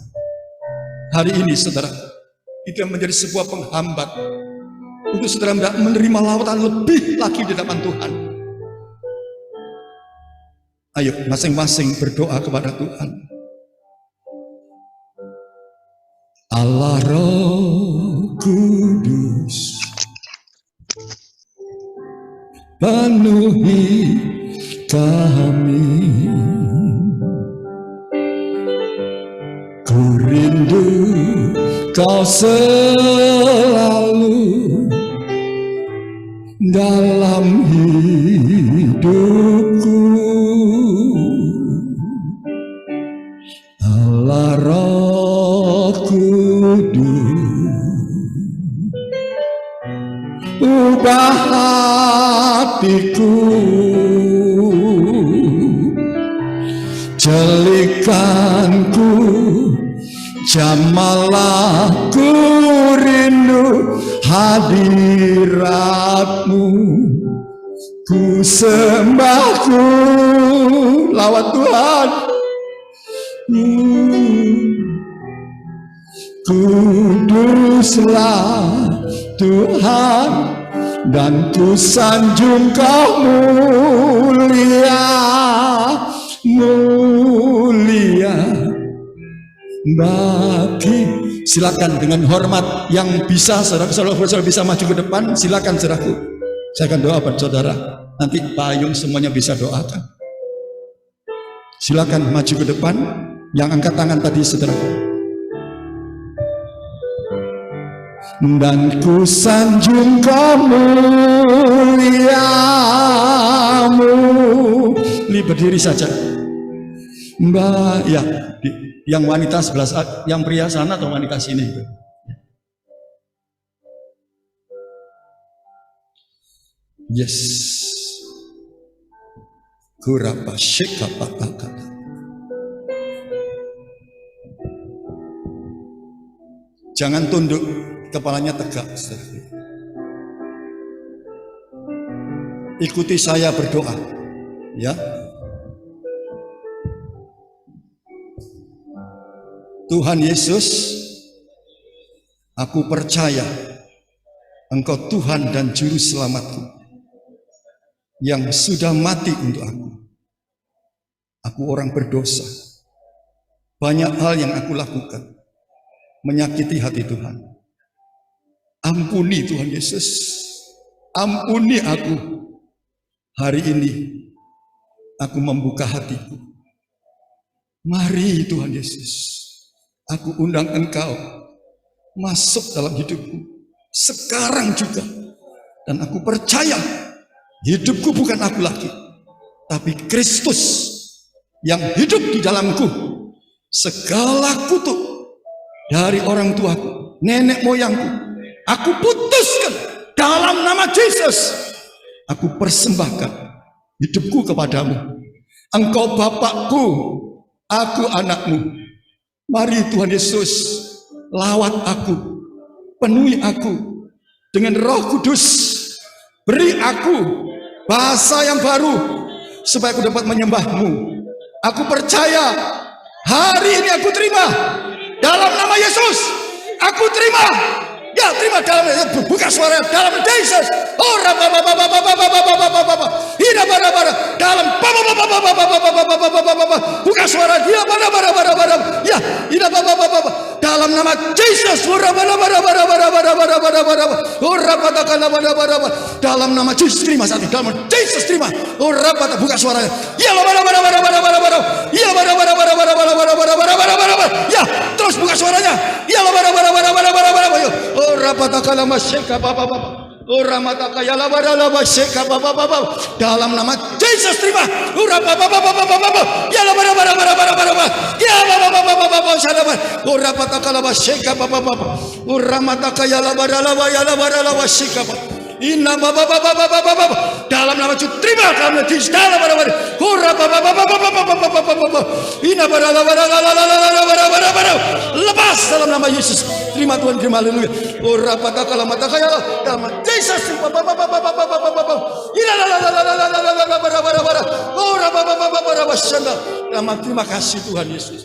Hari ini saudara, itu yang menjadi sebuah penghambat untuk saudara tidak menerima lawatan lebih lagi di hadapan Tuhan. Ayo masing-masing berdoa kepada Tuhan. Allah Roh Kudus, penuhi kami. Ku rindu Kau selalu dalam hidupku. Allah Roh Kudus, ubah hatiku, jelikanku, jamalah ku rindu hadirat-Mu, ku sembah ku lawat Tuhan. Kuduslah Tuhan, dan ku sanjung Kau mulia, mulia bagi. Silakan dengan hormat yang bisa saudara bisa maju ke depan, silakan saudaraku. Saya akan doa buat saudara. Nanti Pak Ayung semuanya bisa doakan. Silakan maju ke depan. Yang angkat tangan tadi saudaraku. Dan ku sanjung Kau muliamu. Ini berdiri saja. Mbak, ya, yang wanita sebelah, yang pria sana atau wanita sini? Yes. Kurapa syekapataka. Jangan tunduk, kepalanya tegak. Ikuti saya berdoa, ya. Tuhan Yesus, aku percaya Engkau Tuhan dan Juru Selamatku yang sudah mati untuk aku. Aku orang berdosa. Banyak hal yang aku lakukan menyakiti hati Tuhan. Ampuni Tuhan Yesus, ampuni aku. Hari ini aku membuka hatiku. Mari Tuhan Yesus, aku undang Engkau masuk dalam hidupku sekarang juga. Dan aku percaya Hidupku bukan aku lagi, tapi Kristus yang hidup di dalamku. Segala kutuk dari orang tuaku, nenek moyangku, aku putuskan dalam nama Yesus. Aku persembahkan hidupku kepadamu. Engkau Bapakku, aku anakmu. Mari Tuhan Yesus, lawat aku, penuhi aku dengan Roh Kudus. Beri aku bahasa yang baru supaya aku dapat menyembah-Mu. Aku percaya hari ini aku terima dalam nama Yesus. Aku terima. Ya, terima dalam buka suara dalam Yesus. Oh, dalam buka suara dia ya, dalam nama Yesus. Dalam nama Yesus terima satu. Dalam nama Yesus terima. Buka suaranya. Ya, ya, terus buka suaranya. Ya, dalam nama Yesus terima. Dalam nama Yesus terima. Dalam nama Yesus lepas dalam nama Yesus. Terima Tuhan, terima, haleluya. Dalam nama Yesus. Terima kasih Tuhan Yesus.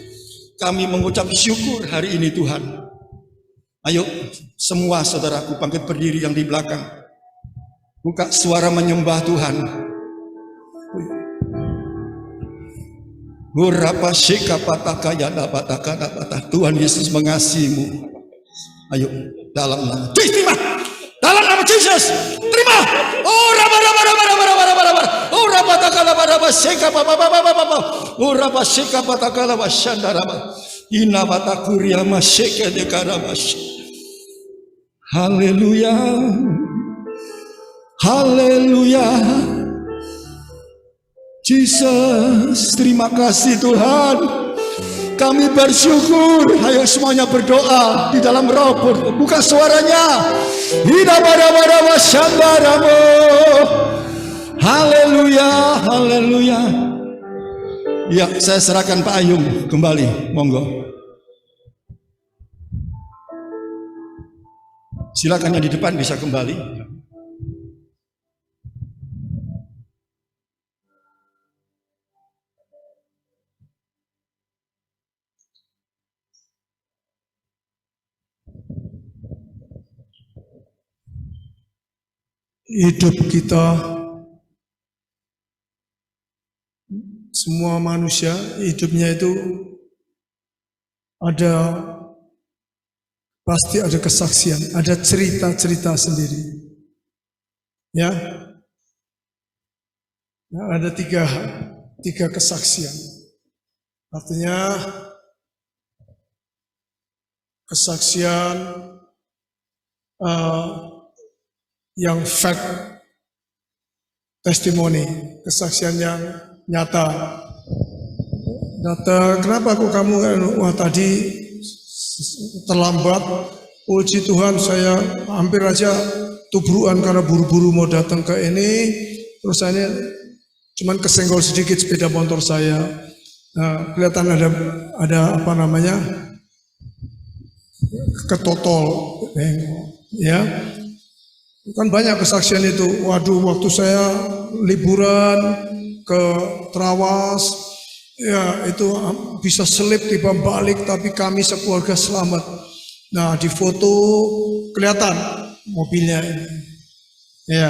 Kami mengucap syukur hari ini Tuhan. Ayo semua saudaraku bangkit berdiri yang di belakang. Buka suara menyembah Tuhan. Tuhan Yesus mengasihimu. Ayo dalam nama Yesus terima. Dalam nama Yesus terima. Haleluya. Haleluya. Yesus, terima kasih Tuhan. Kami bersyukur. Ayo semuanya berdoa di dalam Roh. Buka suaranya. Haleluya, haleluya. Ya, saya serahkan Pak Ayung kembali, monggo. Silakan yang di depan bisa kembali. Hidup kita, semua manusia hidupnya itu pasti ada kesaksian, ada cerita-cerita sendiri. Ya, nah, ada tiga kesaksian. Artinya kesaksian yang fact testimoni, kesaksian yang nyata. Kenapa kok kamu tadi terlambat? Puji Tuhan, saya hampir aja tubruan karena buru-buru mau datang ke ini. Terus saya cuman kesenggol sedikit sepeda motor saya. Nah, kelihatan ada apa namanya, ketotol, ya. Kan banyak kesaksian itu. Waduh, waktu saya liburan ke Trawas, ya itu bisa selip tiba balik, tapi kami sekeluarga selamat. Nah, di foto kelihatan mobilnya ini. Ya.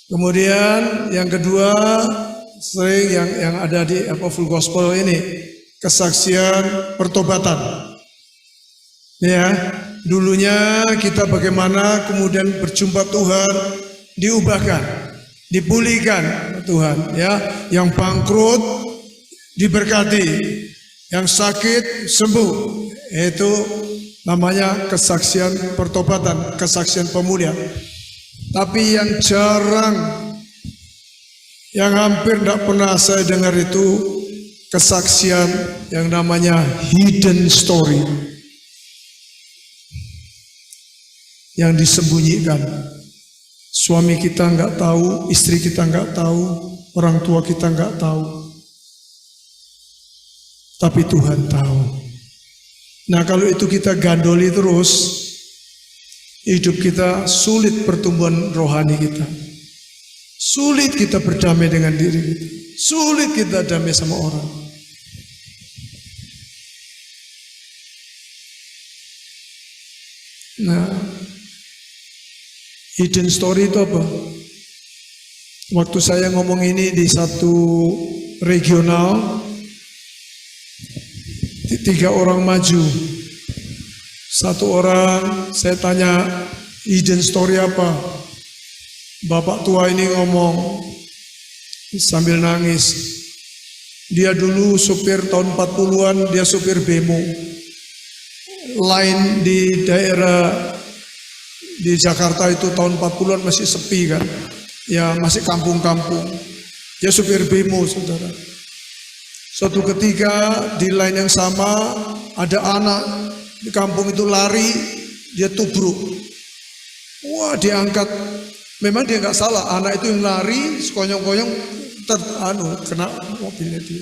Kemudian yang kedua, sering yang ada di full gospel ini, kesaksian pertobatan. Ya. Dulunya kita bagaimana kemudian berjumpa Tuhan, diubahkan, dipulihkan Tuhan, ya. Yang bangkrut diberkati, yang sakit sembuh. Itu namanya kesaksian pertobatan, kesaksian pemulihan. Tapi yang jarang Yang hampir tidak pernah saya dengar itu kesaksian yang namanya hidden story, yang disembunyikan. Suami kita nggak tahu, istri kita nggak tahu, orang tua kita nggak tahu, tapi Tuhan tahu. Nah, kalau itu kita gandoli terus, hidup kita sulit, pertumbuhan rohani kita sulit, kita berdamai dengan diri kita, sulit kita damai sama orang. Nah, hidden story itu apa? Waktu saya ngomong ini di satu regional, 3 orang maju. Satu orang saya tanya, hidden story apa? Bapak tua ini ngomong sambil nangis. Dia dulu supir tahun 40-an, dia supir bemo. Lain di daerah di Jakarta itu tahun 40-an masih sepi kan. Ya masih kampung-kampung. Dia supir bemo, saudara. Suatu ketika di lain yang sama ada anak di kampung itu lari, dia tubruk. Wah, diangkat. Memang dia nggak salah, anak itu yang lari, sekonyong-konyong kena mobilnya dia.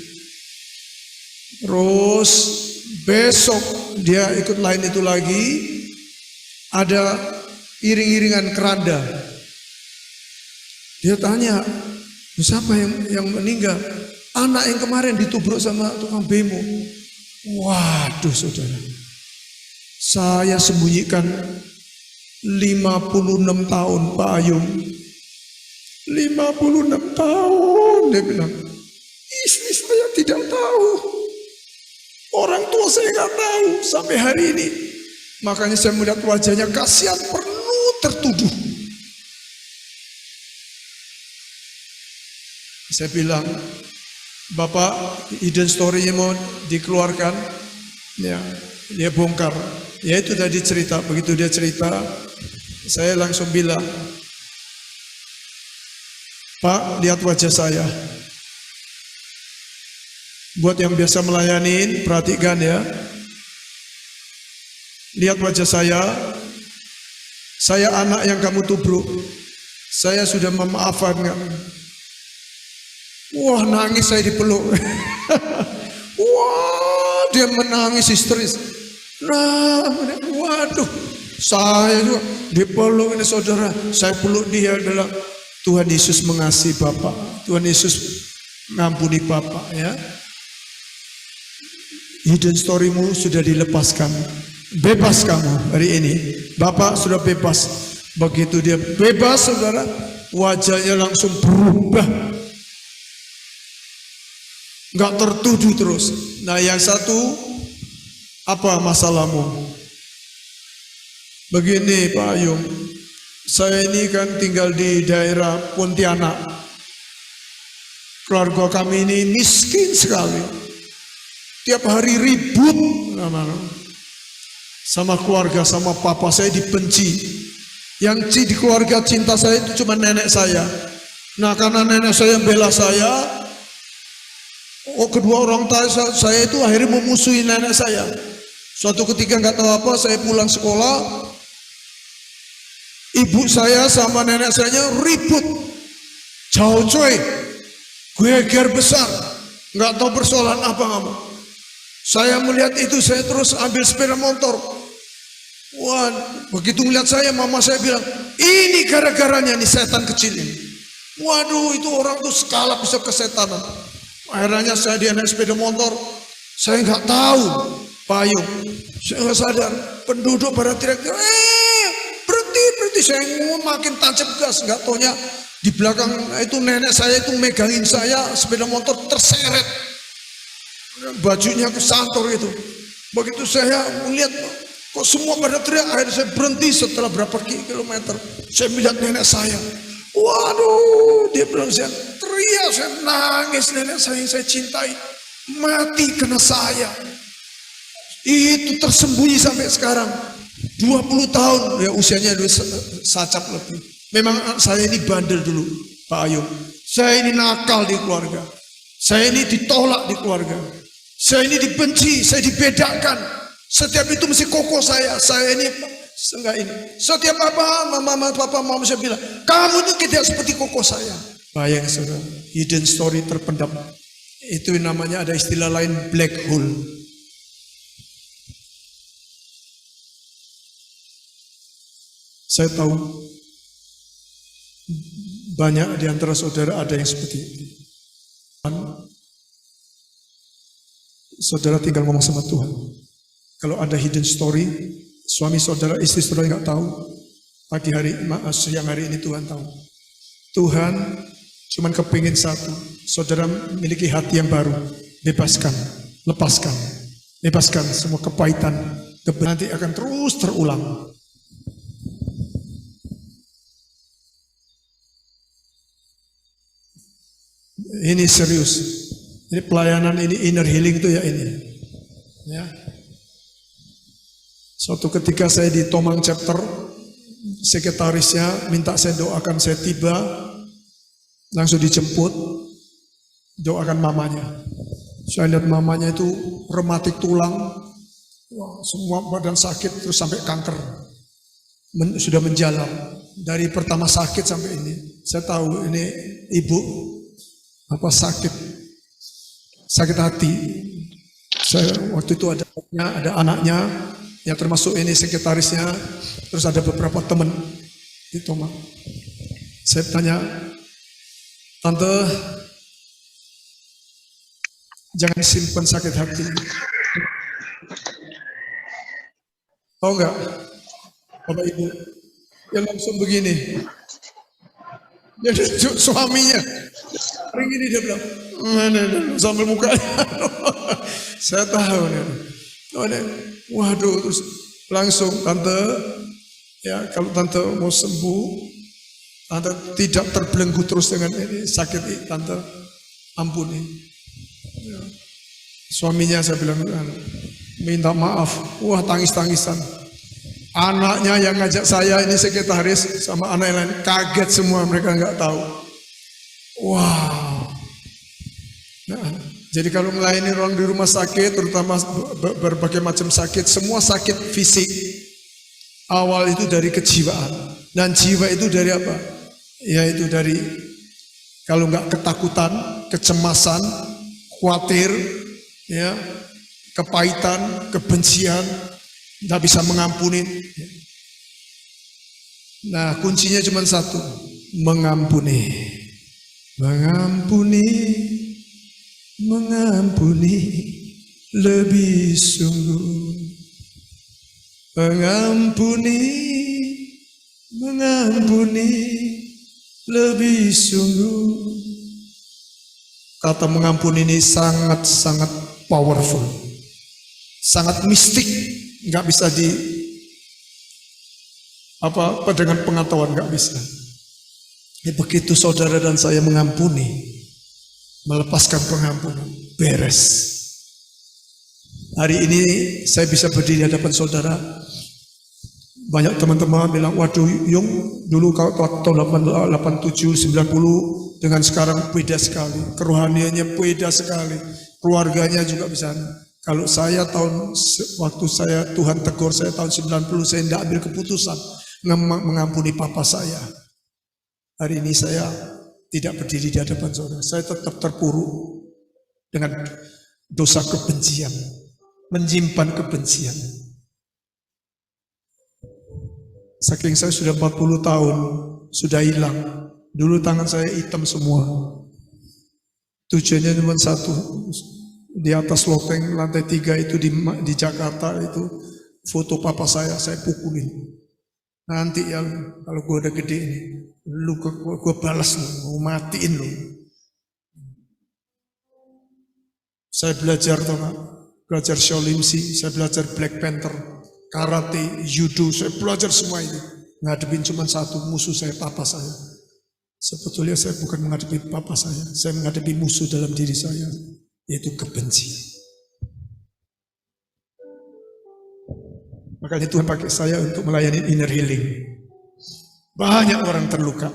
Terus besok dia ikut lain itu lagi, ada iring-iringan keranda. Dia tanya, siapa yang meninggal? Anak yang kemarin ditubruk sama tukang bemo. Waduh, saudara, saya sembunyikan 56 tahun, Pak Ayung. 56 tahun, dia bilang. Istri saya tidak tahu. Orang tua saya nggak tahu sampai hari ini. Makanya saya melihat wajahnya kasihan, penuh tertuduh. Saya bilang, Bapak, hidden story-nya mau dikeluarkan? Ya, dia bongkar. Ya itu tadi cerita, begitu dia cerita, saya langsung bilang, Pak, lihat wajah saya. Buat yang biasa melayani, perhatikan ya. Lihat wajah saya anak yang kamu tubruk. Saya sudah memaafkan kamu. Wah, nangis saya dipeluk. Wah, dia menangis histeris. Nah, waduh, saya juga dipeluk ini saudara. Saya peluk dia, bilang, Tuhan Yesus mengasihi Bapak. Tuhan Yesus ngampuni Bapak ya. Hidden story-mu sudah dilepaskan. Bebas kamu hari ini. Bapak sudah bebas. Begitu dia bebas, saudara, wajahnya langsung berubah. Nggak tertuduh terus. Nah, yang satu, apa masalahmu? Begini Pak Ayung, saya ini kan tinggal di daerah Pontianak. Keluarga kami ini miskin sekali. Tiap hari ribut sama keluarga, sama papa saya dibenci. Yang di keluarga cinta saya itu cuma nenek saya. Nah, karena nenek saya yang bela saya, kedua orang tua saya itu akhirnya memusuhi nenek saya. Suatu ketika nggak tahu apa, saya pulang sekolah, ibu saya sama nenek saya ribut, jauh coy, geger besar, nggak tahu persoalan apa kamu. Saya melihat itu, saya terus ambil sepeda motor. Wah, begitu melihat saya, mama saya bilang, ini gara-garanya nih setan kecil ini. Waduh, itu orang tuh skala bisa kesetanan. Akhirnya saya naik sepeda motor, saya nggak tahu, Pak Ayung, saya nggak sadar, penduduk pada teriak, berhenti, saya makin tancap gas, nggak taunya di belakang itu nenek saya itu megangin saya, sepeda motor terseret, bajunya kesantor itu. Begitu saya melihat, kok semua pada teriak, akhirnya saya berhenti setelah berapa kilometer, saya melihat nenek saya. Waduh, dia bilang, saya teriak, saya nangis, nenek saya yang saya cintai mati kena saya. Itu tersembunyi sampai sekarang 20 tahun ya usianya, sacap lebih. Memang saya ini bandel dulu, Pak Ayub. Saya ini nakal di keluarga. Saya ini ditolak di keluarga. Saya ini dibenci, saya dibedakan. Setiap itu mesti koko saya. Saya ini enggak ini. Setiap mama, papa, mama saya bilang, kamu itu tidak seperti koko saya. Bayang saudara, hidden story terpendam. Itu namanya ada istilah lain black hole. Saya tahu banyak di antara saudara ada yang seperti itu. Saudara tinggal ngomong sama Tuhan. Kalau ada hidden story, suami saudara, istri saudara nggak tahu. Pagi hari, siang hari ini Tuhan tahu. Tuhan cuman kepingin satu, saudara memiliki hati yang baru. Bebaskan, lepaskan, bebaskan semua kepahitan. Nanti akan terus terulang. Ini serius. Ini pelayanan ini inner healing itu ya ini. Ya. Suatu ketika saya di Tomang chapter, sekretarisnya minta saya doakan saya tiba, langsung dijemput, doakan mamanya. Saya lihat mamanya itu rematik tulang, semua badan sakit terus sampai kanker, sudah menjalar. Dari pertama sakit sampai ini, saya tahu ini ibu sakit hati. Saya waktu itu ada anaknya, ya termasuk ini sekretarisnya, terus ada beberapa teman di Tomang. Saya tanya, tante, jangan simpan sakit hati. Tahu nggak, Bapak Ibu? Dia langsung begini. Dia tunjuk suaminya. Hari ini dia bilang, sambil mukanya. Saya tahu nih. Waduh, terus langsung tante, ya kalau tante mau sembuh, tante tidak terbelenggu terus dengan ini sakit, tante ampuni. Ya. Suaminya saya bilang, minta maaf. Wah, tangis-tangisan. Anaknya yang ngajak saya ini sekretaris sama anak yang lain kaget semua, mereka nggak tahu. Wow. Nah, jadi kalau melayani orang di rumah sakit, terutama berbagai macam sakit, semua sakit fisik awal itu dari kejiwaan, dan jiwa itu dari apa? Yaitu dari kalau nggak ketakutan, kecemasan, khawatir, ya, kepahitan, kebencian, nggak bisa mengampuni. Nah, kuncinya cuma satu, mengampuni. Mengampuni, mengampuni lebih sungguh. Mengampuni, mengampuni lebih sungguh. Kata mengampuni ini sangat-sangat powerful, sangat mistik, nggak bisa dengan pengetahuan nggak bisa. Begitu saudara dan saya mengampuni, melepaskan pengampunan, beres. Hari ini saya bisa berdiri di hadapan saudara. Banyak teman-teman bilang, waduh Yung, dulu kau tahun 87, 90, dengan sekarang beda sekali. Kerohaniannya beda sekali. Keluarganya juga bisa. Kalau saya waktu saya Tuhan tegur saya tahun 90, saya tidak ambil keputusan mengampuni papa saya. Hari ini saya tidak berdiri di hadapan saudara. Saya tetap terpuruk dengan dosa kebencian, menyimpan kebencian. Saking saya sudah 40 tahun, sudah hilang. Dulu tangan saya hitam semua. Tujuannya cuma satu, di atas loteng lantai 3 itu di Jakarta itu foto papa saya pukulin. Nanti ya kalau gue udah gede ini, gue balas lu, mau matiin lu. Saya belajar belajar Shaolin-si, saya belajar Black Panther, karate, judo, saya belajar semua ini. Ngadepin cuma satu, musuh saya, papa saya. Sebetulnya saya bukan menghadapi papa saya menghadapi musuh dalam diri saya, yaitu kebencian. Makanya Tuhan pakai saya untuk melayani inner healing. Banyak orang terluka.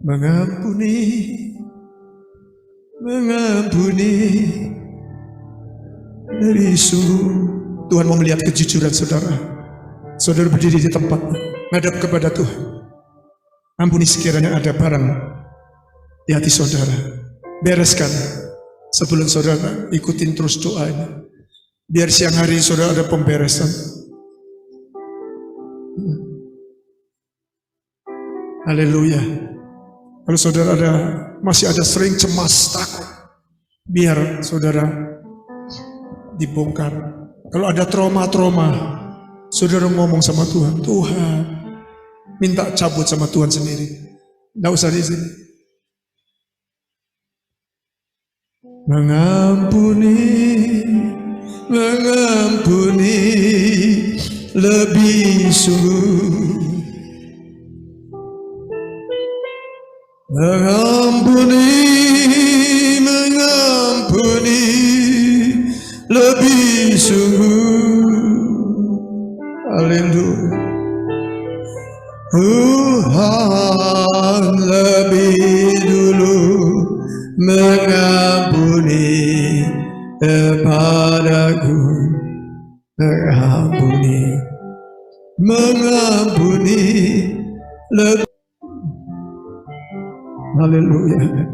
mengampuni, mengampuni. Dari sungguh Tuhan mau melihat kejujuran saudara. Saudara berdiri di tempat, menghadap kepada Tuhan. Ampuni sekiranya ada barang di hati saudara. Bereskan sebelum saudara ikutin terus doa ini. Biar siang hari saudara ada pemberesan. Haleluya. Kalau saudara masih ada sering cemas, takut, biar saudara dibongkar. Kalau ada trauma-trauma, saudara ngomong sama Tuhan, Tuhan, minta cabut sama Tuhan sendiri. Nggak usah di sini. Mengampuni, mengampuni lebih sungguh. Mengampuni, mengampuni lebih sungguh. Haleluya. Tuhan lebih dulu mengampuni kepadaku. Mengampuni, mengampuni lebih. Haleluya.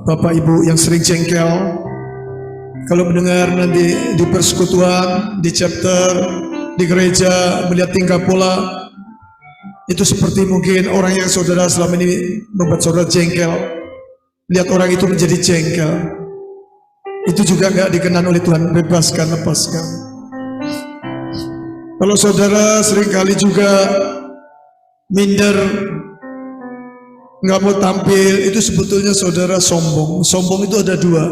Bapak Ibu yang sering jengkel, kalau mendengar nanti di persekutuan, di chapter, di gereja, melihat tingkah pola, itu seperti mungkin orang yang saudara selama ini membuat saudara jengkel. Lihat orang itu menjadi jengkel, itu juga nggak dikenan oleh Tuhan. Bebaskan, lepaskan. Kalau saudara seringkali juga minder, nggak mau tampil, itu sebetulnya saudara sombong. Sombong itu ada dua,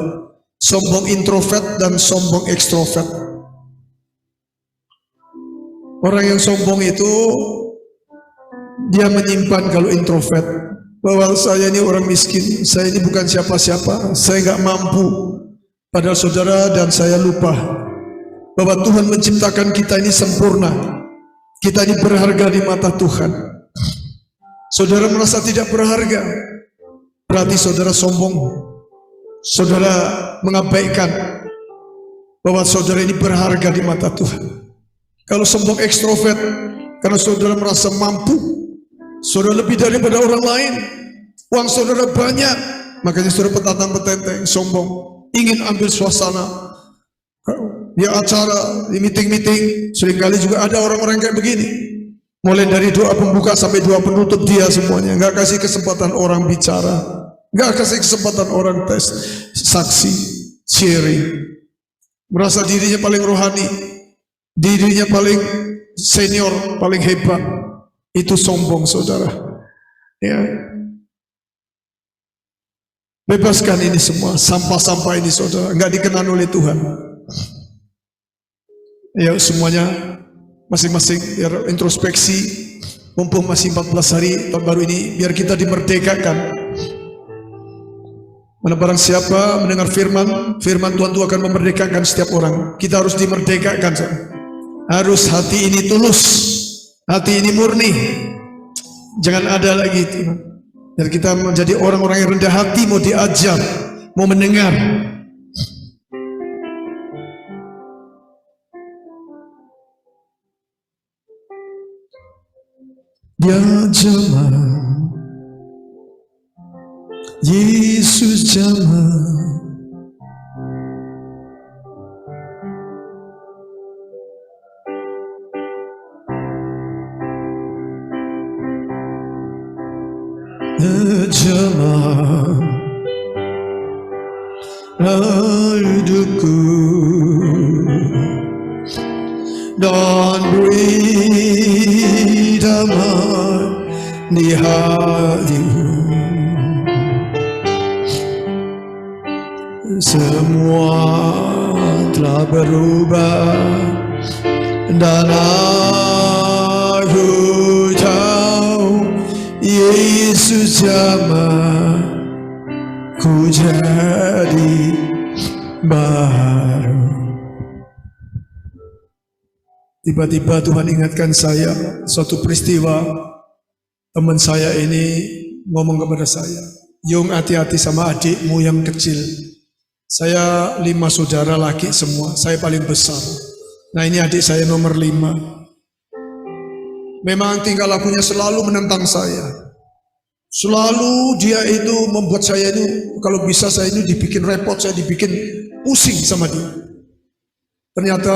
sombong introvert dan sombong ekstrovert. Orang yang sombong itu dia menyimpan kalau introvert, bahwa saya ini orang miskin, saya ini bukan siapa-siapa, saya nggak mampu. Padahal saudara dan saya lupa bahwa Tuhan menciptakan kita ini sempurna, kita ini berharga di mata Tuhan. Saudara merasa tidak berharga, berarti saudara sombong. Saudara mengabaikan bahwa saudara ini berharga di mata Tuhan. Kalau sombong ekstrovert, karena saudara merasa mampu, saudara lebih daripada orang lain, uang saudara banyak, makanya saudara petantang-petenteng, sombong, ingin ambil suasana. Di acara, di meeting-meeting, seringkali juga ada orang-orang kayak begini. Mulai dari doa pembuka sampai doa penutup dia semuanya, nggak kasih kesempatan orang bicara, nggak kasih kesempatan orang tes, saksi, sharing, merasa dirinya paling rohani, dirinya paling senior, paling hebat. Itu sombong, saudara. Ya, bebaskan ini semua, sampah-sampah ini, saudara, nggak dikenan oleh Tuhan. Ya, semuanya masing-masing biar introspeksi, mumpung masih 14 hari tahun baru ini, biar kita dimerdekakan. Mana barang siapa mendengar firman Tuhan itu akan memerdekakan setiap orang. Kita harus dimerdekakan. Harus hati ini tulus, hati ini murni. Jangan ada lagi itu. Biar kita menjadi orang-orang yang rendah hati, mau diajar, mau mendengar. Dia jamah, Yesus jamah, jamah hidupku dan beri damai di hatimu. Semua telah berubah dan aku tahu Yesus jamah ku jadi baru. Tiba-tiba Tuhan ingatkan saya suatu peristiwa teman saya ini ngomong kepada saya, Yung, hati-hati sama adikmu yang kecil. Saya 5 saudara laki semua, saya paling besar. Nah ini adik saya nomor 5. Memang tingkah lakunya selalu menentang saya. Selalu dia itu membuat saya itu, kalau bisa saya itu dibikin repot, saya dibikin pusing sama dia. Ternyata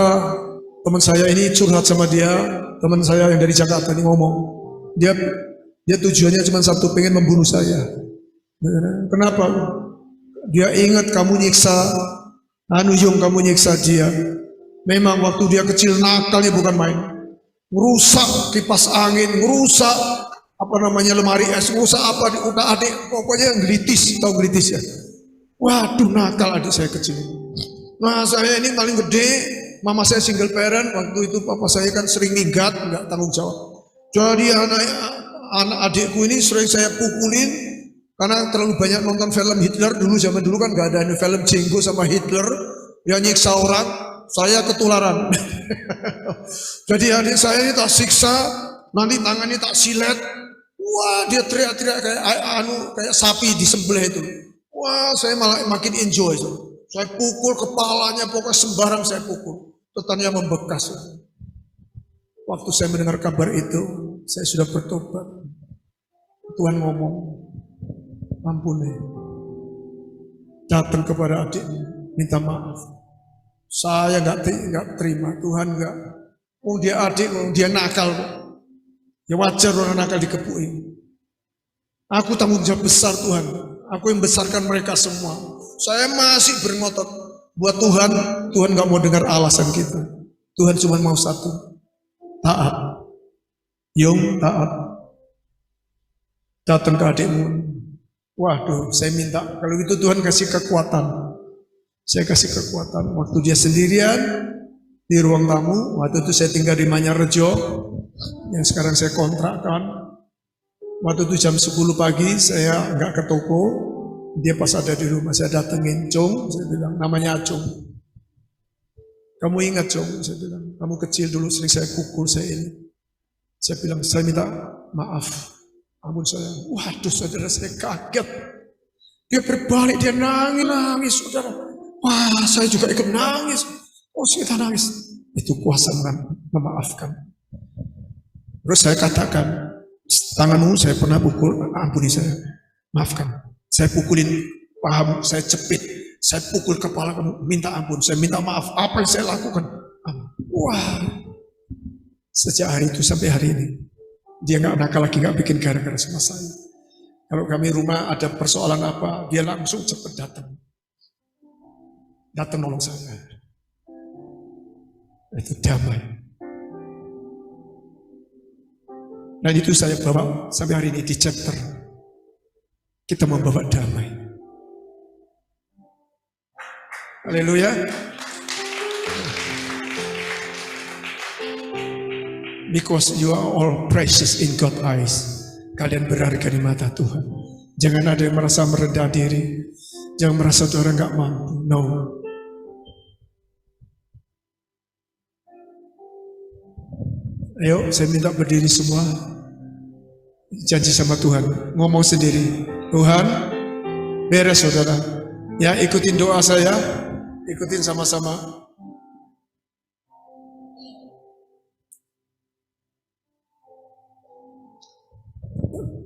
teman saya ini curhat sama dia, teman saya yang dari Jakarta ini ngomong, dia tujuannya cuma satu, pengen membunuh saya. Kenapa? Dia ingat kamu nyiksa, Yung, kamu nyiksa dia. Memang waktu dia kecil nakalnya bukan main. Ngerusak kipas angin, ngerusak lemari es, ngerusak udah adik, pokoknya yang gelitis, tahu gelitis ya. Waduh, nakal adik saya kecil. Nah saya ini paling gede, mama saya single parent, waktu itu papa saya kan sering minggat, nggak tanggung jawab. Jadi anak adikku ini sering saya pukulin, karena terlalu banyak nonton film Hitler dulu, zaman dulu kan nggak ada film Jenggo sama Hitler, dia nyiksa orang, saya ketularan. Jadi adik saya ini tak siksa, nanti tangannya tak silet, wah dia teriak-teriak kayak sapi disembelih itu. Wah saya malah makin enjoy. Saya pukul kepalanya, pokoknya sembarang saya pukul, tetannya membekas. Waktu saya mendengar kabar itu, saya sudah bertobat. Tuhan ngomong, ampuni, datang kepada adikmu, minta maaf. Saya nggak terima, Tuhan nggak. Oh dia adik, dia nakal, ya wajar orang nakal dikepuin. Aku tanggung jawab besar Tuhan, aku yang besarkan mereka semua. Saya masih berotot buat Tuhan, Tuhan nggak mau dengar alasan kita. Tuhan cuma mau satu, taat. Yung, taat. Datang ke adikmu. Waduh, saya minta, kalau itu Tuhan kasih kekuatan. Saya kasih kekuatan. Waktu dia sendirian di ruang tamu, waktu itu saya tinggal di Manyarejo, yang sekarang saya kontrakkan. Waktu itu jam 10 pagi, saya nggak ke toko, dia pas ada di rumah, saya datengin, Cung, saya bilang, namanya Acung. Kamu ingat Cung, saya bilang, kamu kecil dulu sering saya pukul, saya ini. Saya bilang, saya minta maaf. Ampun saya, waduh saudara saya kaget. Dia berbalik, dia nangis saudara. Wah saya juga ikut nangis. Oh kita nangis. Itu kuasa memaafkan. Terus saya katakan, tanganmu saya pernah pukul, ampuni saya. Maafkan. Saya pukulin pahamu, saya cepit. Saya pukul kepala kamu, minta ampun. Saya minta maaf, apa yang saya lakukan. Wah. Sejak hari itu sampai hari ini. Dia nggak nakal lagi, nggak bikin gara-gara sama saya. Kalau kami rumah ada persoalan apa, dia langsung cepat datang. Datang nolong saya. Itu damai. Dan itu saya bawa sampai hari ini di chapter. Kita membawa damai. Haleluya. Because you are all precious in God's eyes. Kalian berharga di mata Tuhan. Jangan ada yang merasa merendah diri. Jangan merasa orang nggak mampu. No. Ayo, saya minta berdiri semua. Janji sama Tuhan. Ngomong sendiri. Tuhan, beres saudara. Ya, ikutin doa saya. Ikutin sama-sama.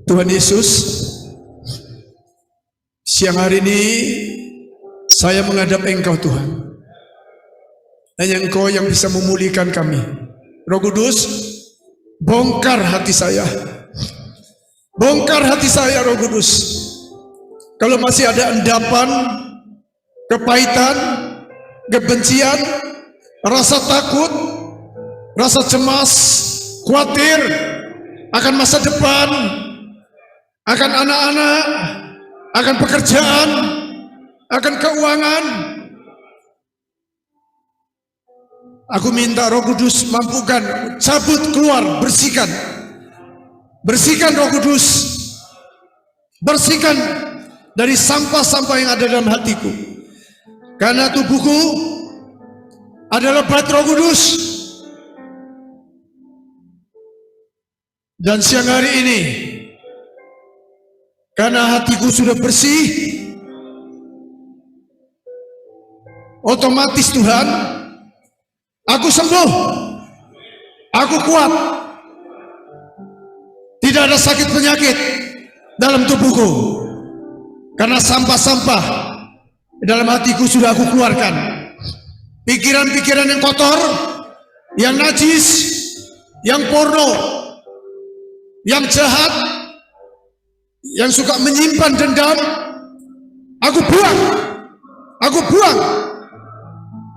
Tuhan Yesus, siang hari ini saya menghadap Engkau Tuhan. Hanya Engkau yang bisa memulihkan kami. Roh Kudus, bongkar hati saya. Bongkar hati saya Roh Kudus. Kalau masih ada endapan, kepahitan, kebencian, rasa takut, rasa cemas, khawatir akan masa depan, akan anak-anak, akan pekerjaan, akan keuangan. Aku minta Roh Kudus mampukan, cabut keluar, bersihkan. Bersihkan Roh Kudus. Bersihkan dari sampah-sampah yang ada dalam hatiku. Karena tubuhku adalah bait Roh Kudus. Dan siang hari ini Karena hatiku sudah bersih, otomatis Tuhan, aku sembuh, aku kuat. Tidak ada sakit penyakit dalam tubuhku, karena sampah-sampah dalam hatiku sudah aku keluarkan. Pikiran-pikiran yang kotor, yang najis, yang porno, yang jahat, yang suka menyimpan dendam, aku buang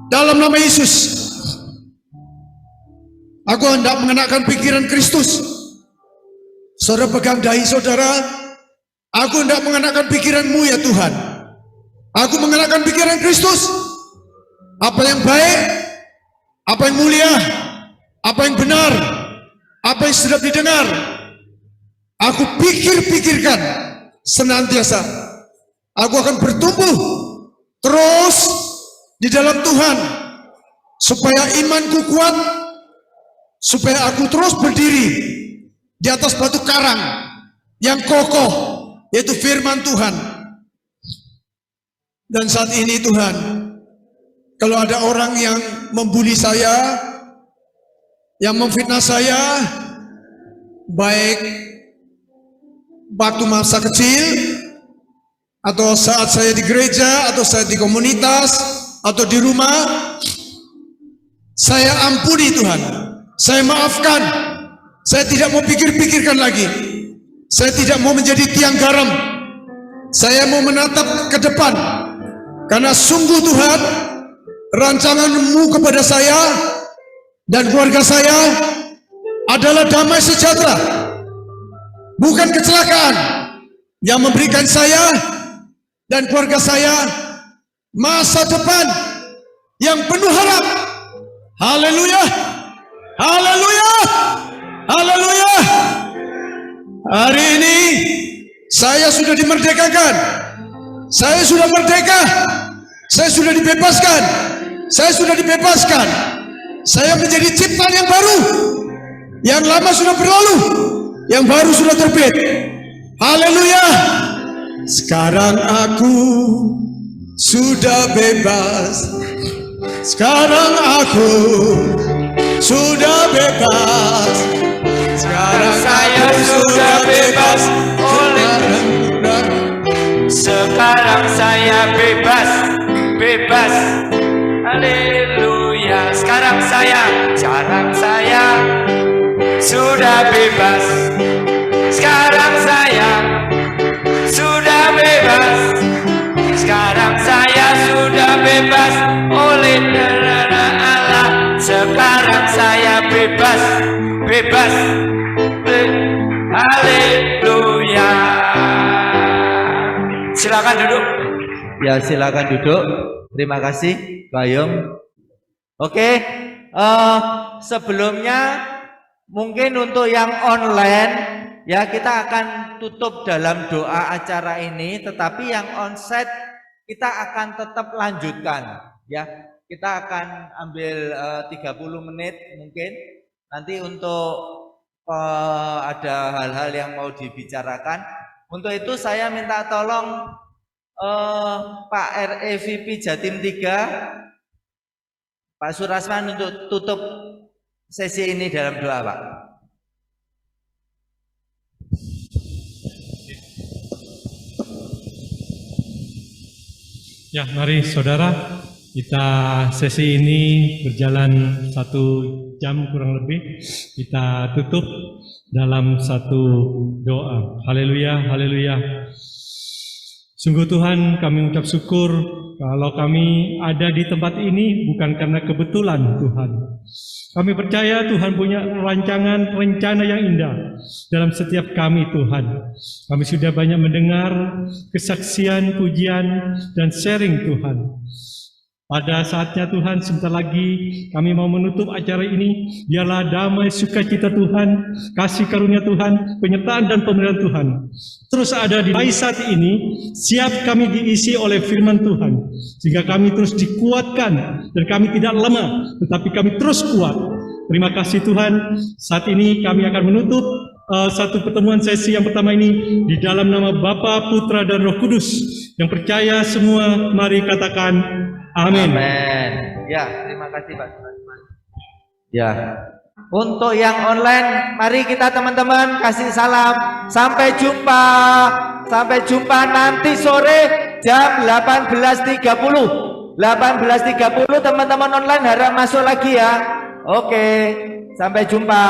dalam nama Yesus. Aku hendak mengenakan pikiran Kristus. Saudara pegang dahi saudara, aku hendak mengenakan pikiranmu ya Tuhan. Aku mengenakan pikiran Kristus. Apa yang baik, apa yang mulia, apa yang benar, apa yang sedap didengar, aku pikirkan senantiasa. Aku akan bertumbuh terus di dalam Tuhan, supaya imanku kuat, supaya aku terus berdiri di atas batu karang yang kokoh, yaitu firman Tuhan. Dan saat ini Tuhan, kalau ada orang yang membuli saya, yang memfitnah saya, baik waktu masa kecil, atau saat saya di gereja, atau saya di komunitas, atau di rumah, saya ampuni Tuhan, saya maafkan. Saya tidak mau pikir-pikirkan lagi. Saya tidak mau menjadi tiang garam. Saya mau menatap ke depan. Karena sungguh Tuhan, rancangan-Mu kepada saya dan keluarga saya adalah damai sejahtera, bukan kecelakaan, yang memberikan saya dan keluarga saya masa depan yang penuh harap. Haleluya, haleluya, haleluya. Hari ini saya sudah dimerdekakan. Saya sudah merdeka. Saya sudah dibebaskan. Saya sudah dibebaskan. Saya menjadi ciptaan yang baru. Yang lama sudah berlalu, yang baru sudah terbit. Haleluya. Sekarang aku sudah bebas. Sekarang aku sudah bebas. Sekarang saya sudah bebas. Sekarang saya bebas, bebas. Haleluya. Sekarang saya sudah bebas. Sekarang saya sudah bebas. Sekarang saya sudah bebas oleh darah Allah. Sekarang saya bebas, bebas. Haleluya. Silakan duduk. Ya, silakan duduk. Terima kasih, Bayung. Oke, sebelumnya mungkin untuk yang online ya kita akan tutup dalam doa acara ini, tetapi yang onsite kita akan tetap lanjutkan ya. Kita akan ambil 30 menit mungkin nanti untuk ada hal-hal yang mau dibicarakan. Untuk itu saya minta tolong Pak REVP Jatim 3, Pak Surasman untuk tutup sesi ini dalam doa, Pak. Ya, mari saudara, kita sesi ini berjalan 1 jam kurang lebih. Kita tutup dalam satu doa. Haleluya, haleluya. Sungguh Tuhan, kami mengucap syukur kalau kami ada di tempat ini bukan karena kebetulan Tuhan. Kami percaya Tuhan punya rancangan, rencana yang indah dalam setiap kami Tuhan. Kami sudah banyak mendengar kesaksian, pujian, dan sharing Tuhan. Pada saatnya Tuhan, sebentar lagi kami mau menutup acara ini. Biarlah damai sukacita Tuhan, kasih karunia Tuhan, penyertaan dan pemeliharaan Tuhan terus ada di saat ini. Siap kami diisi oleh firman Tuhan, sehingga kami terus dikuatkan dan kami tidak lemah, tetapi kami terus kuat. Terima kasih Tuhan. Saat ini kami akan menutup satu pertemuan sesi yang pertama ini di dalam nama Bapa, Putra, dan Roh Kudus. Yang percaya semua, mari katakan amin. Amin. Ya, terima kasih Pak. Ya. Untuk yang online, mari kita teman-teman kasih salam. Sampai jumpa. Sampai jumpa nanti sore jam 18.30. 18.30 teman-teman online harap masuk lagi ya. Oke, sampai jumpa.